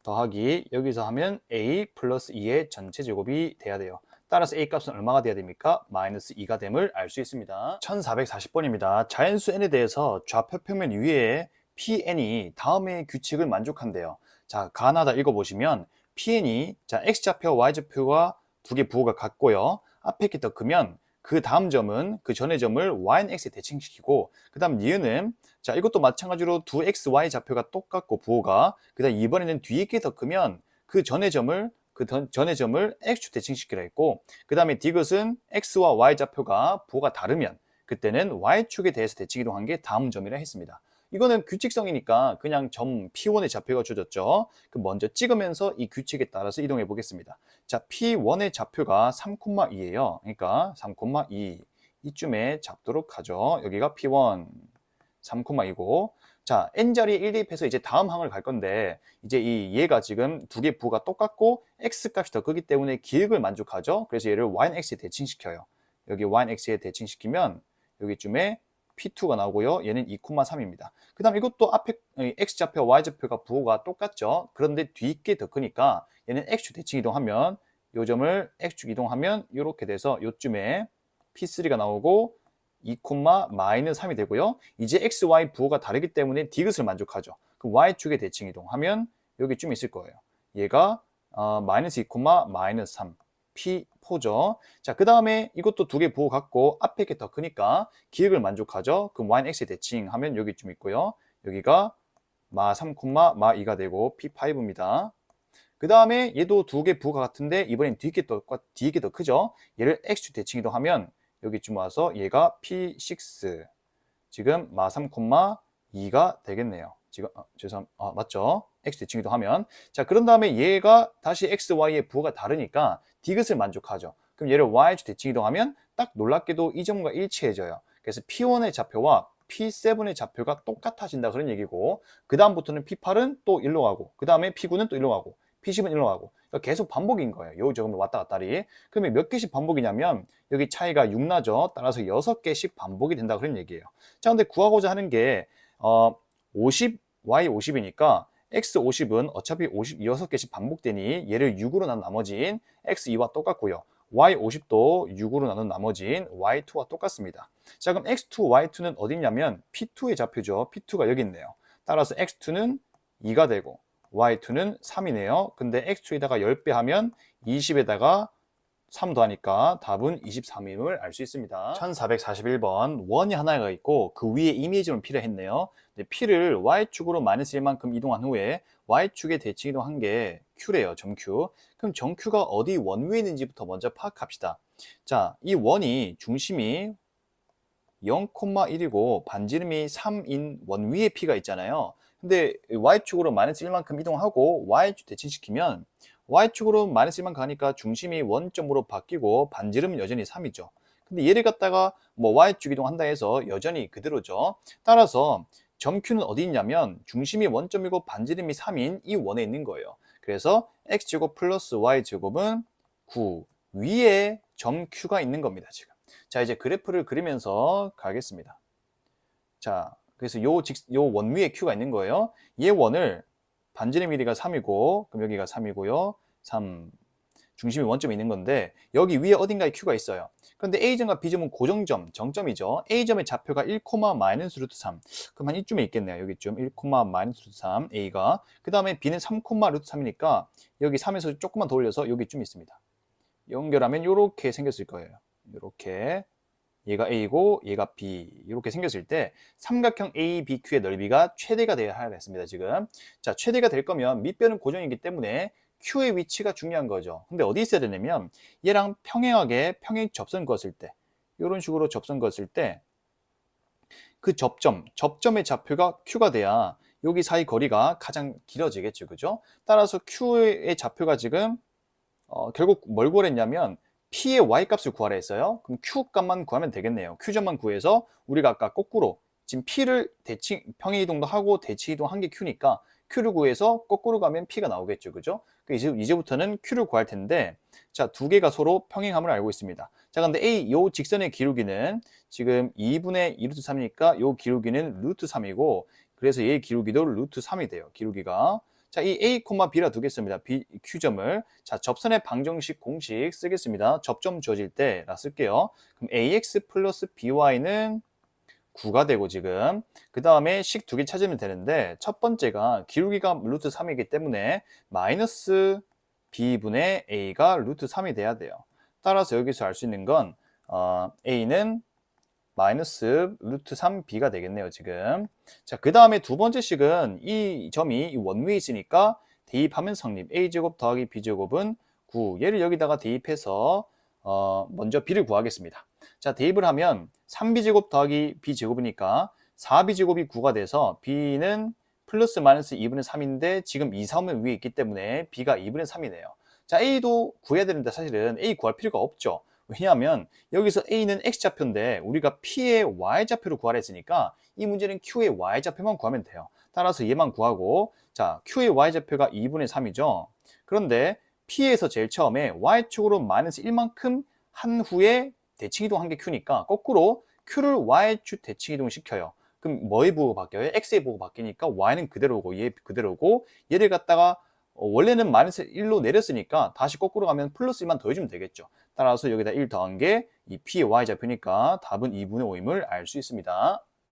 더하기 여기서 하면 a 플러스 2의 전체 제곱이 돼야 돼요. 따라서 a 값은 얼마가 돼야 됩니까? 마이너스 2가 됨을 알 수 있습니다. 1440번입니다. 자연수 n에 대해서 좌표 평면 위에 pn이 다음의 규칙을 만족한대요. 자, 가나다 읽어보시면 pn이 자 x좌표와 y좌표가 두 개 부호가 같고요. 앞에 게 더 크면 그 다음 점은 그 전의 점을 y는 x에 대칭시키고 그 다음 니은은 자 이것도 마찬가지로 두 xy 좌표가 똑같고 부호가 그 다음 이번에는 뒤에 게 더 크면 그 전의 점을 x축 대칭시키라 했고 그 다음에 디귿은 x와 y 좌표가 부호가 다르면 그때는 y축에 대해서 대칭 이동한 게 다음 점이라 했습니다. 이거는 규칙성이니까 그냥 점 P1의 좌표가 주어졌죠. 그럼 먼저 찍으면서 이 규칙에 따라서 이동해 보겠습니다. 자, P1의 좌표가 3,2예요. 그러니까 3,2 이쯤에 잡도록 하죠. 여기가 P1 3,2고 자, n자리에 1 대입해서 이제 다음 항을 갈 건데 이제 얘가 지금 두 개 부호가 똑같고 x값이 더 크기 때문에 기획을 만족하죠. 그래서 얘를 y는 x에 대칭시켜요. 여기 y는 x에 대칭시키면 여기쯤에 P2가 나오고요. 얘는 2,3입니다. 그 다음 이것도 앞에 X좌표, Y좌표가 부호가 똑같죠. 그런데 뒤게 더 크니까 얘는 X축 대칭 이동하면 요 점을 X축 이동하면 이렇게 돼서 요쯤에 P3가 나오고 2,-3이 되고요. 이제 X, Y 부호가 다르기 때문에 디귿을 만족하죠. 그럼 Y축에 대칭 이동하면 여기쯤 있을 거예요. 얘가 마이너스 2,-3 P4죠. 자, 그 다음에 이것도 두 개 부호 같고 앞에 게 더 크니까 기획을 만족하죠. 그럼 y는 x에 대칭하면 여기쯤 있고요. 여기가 마 3, 마 2가 되고 P5입니다. 그 다음에 얘도 두 개 부호가 같은데 이번엔 뒤에 게 더 크죠. 얘를 x축 대칭 이동하면 여기쯤 와서 얘가 P6 지금 마 3, 2가 되겠네요. 지금 맞죠? x 대칭 이동하면 자 그런 다음에 얘가 다시 x, y의 부호가 다르니까 디귿을 만족하죠. 그럼 얘를 y축 대칭 이동하면 딱 놀랍게도 이 점과 일치해져요. 그래서 P1의 좌표와 P7의 좌표가 똑같아진다 그런 얘기고 그 다음부터는 P8은 또 일로 가고 그 다음에 P9는 또 일로 가고 P10은 일로 가고 그러니까 계속 반복인 거예요. 요 점을 왔다 갔다리. 그러면 몇 개씩 반복이냐면 여기 차이가 6 나죠. 따라서 6개씩 반복이 된다 그런 얘기예요. 자 근데 구하고자 하는 게 50, y 50이니까 x 50은 어차피 6개씩 반복되니 얘를 6으로 나눈 나머지인 x2와 똑같고요. y 50도 6으로 나눈 나머지인 y2와 똑같습니다. 자 그럼 x2, y2는 어딨냐면 p2의 좌표죠. p2가 여기 있네요. 따라서 x2는 2가 되고 y2는 3이네요. 근데 x2에다가 10배 하면 20에다가 3 더하니까 답은 23임을 알 수 있습니다. 1441번 원이 하나가 있고 그 위에 이미지는 P를 했네요. P를 Y축으로 마이너스 1만큼 이동한 후에 Y축에 대칭 이동한 게 Q래요. 점 Q. 그럼 점 Q가 어디 원 위에 있는지부터 먼저 파악합시다. 자, 이 원이 중심이 0,1이고 반지름이 3인 원 위에 P가 있잖아요. 근데 Y축으로 마이너스 1만큼 이동하고 Y축 대칭시키면 Y축으로 마이너스 1만 가니까 중심이 원점으로 바뀌고 반지름은 여전히 3이죠. 근데 얘를 갖다가 뭐 Y축 이동한다 해서 여전히 그대로죠. 따라서 점 Q는 어디 있냐면 중심이 원점이고 반지름이 3인 이 원에 있는 거예요. 그래서 X제곱 플러스 Y제곱은 9 위에 점 Q가 있는 겁니다. 지금. 자 이제 그래프를 그리면서 가겠습니다. 자 그래서 요 원 위에 Q가 있는 거예요. 얘 원을 반지름 길이가 3이고 그럼 여기가 3이고요. 3. 중심이 원점에 있는 건데 여기 위에 어딘가에 Q가 있어요. 그런데 A점과 B점은 고정점, 정점이죠. A점의 좌표가 1, 마이너스 루트 3. 그럼 한 이쯤에 있겠네요. 여기쯤 1, 마이너스 루트 3 A가. 그 다음에 B는 3, 루트 3이니까 여기 3에서 조금만 더 올려서 여기쯤 있습니다. 연결하면 이렇게 생겼을 거예요. 이렇게 얘가 A고 얘가 B 이렇게 생겼을 때 삼각형 ABQ의 넓이가 최대가 되어야 하겠습니다. 지금 자 최대가 될 거면 밑변은 고정이기 때문에 Q의 위치가 중요한 거죠. 근데 어디 있어야 되냐면 얘랑 평행하게 평행 접선 그었을 때 이런 식으로 접선 그었을 때 그 접점의 좌표가 Q가 돼야 여기 사이 거리가 가장 길어지겠죠. 그죠? 따라서 Q의 좌표가 지금 결국 뭘 구하랬냐면 P의 Y값을 구하라 했어요. 그럼 Q값만 구하면 되겠네요. Q점만 구해서 우리가 아까 거꾸로 지금 P를 평행이동도 하고 대칭이동 한 게 Q니까 Q를 구해서 거꾸로 가면 P가 나오겠죠. 그죠? 이제부터는 Q를 구할 텐데 자, 두 개가 서로 평행함을 알고 있습니다. 자, 근데 요 직선의 기울기는 지금 2분의 2루트 3이니까 요 기울기는 루트 3이고 그래서 얘의 기울기도 루트 3이 돼요. 기울기가. 자, 이 A, B라 두겠습니다. Q점을. 자, 접선의 방정식 공식 쓰겠습니다. 접점 주어질 때 쓸게요. 그럼 AX 플러스 BY는 9가 되고 지금 그 다음에 식 두 개 찾으면 되는데 첫 번째가 기울기가 루트 3이기 때문에 마이너스 B분의 A가 루트 3이 돼야 돼요. 따라서 여기서 알 수 있는 건 A는 마이너스 루트 3b가 되겠네요, 지금. 자, 그 다음에 두 번째 식은 이 점이 원위에 있으니까 대입하면 성립. a제곱 더하기 b제곱은 9. 얘를 여기다가 대입해서 먼저 b를 구하겠습니다. 자, 대입을 하면 3b제곱 더하기 b제곱이니까 4b제곱이 9가 돼서 b는 플러스 마이너스 2분의 3인데 지금 2, 3은 위에 있기 때문에 b가 2분의 3이네요. 자, a도 구해야 되는데 사실은 a 구할 필요가 없죠. 왜냐하면 여기서 A는 X좌표인데 우리가 P의 Y좌표를 구하라 했으니까 이 문제는 Q의 Y좌표만 구하면 돼요. 따라서 얘만 구하고 자 Q의 Y좌표가 2분의 3이죠. 그런데 P에서 제일 처음에 Y축으로 마이너스 1만큼 한 후에 대칭이동 한 게 Q니까 거꾸로 Q를 Y축 대칭이동 시켜요. 그럼 뭐에 보고 바뀌어요? X에 보고 바뀌니까 Y는 그대로고 얘 그대로고 얘를 갖다가 원래는 마이너스 1로 내렸으니까 다시 거꾸로 가면 플러스 1만 더해주면 되겠죠. 따라서 여기다 1 더한 게 이 P의 Y좌표니까 답은 2분의 5임을 알 수 있습니다.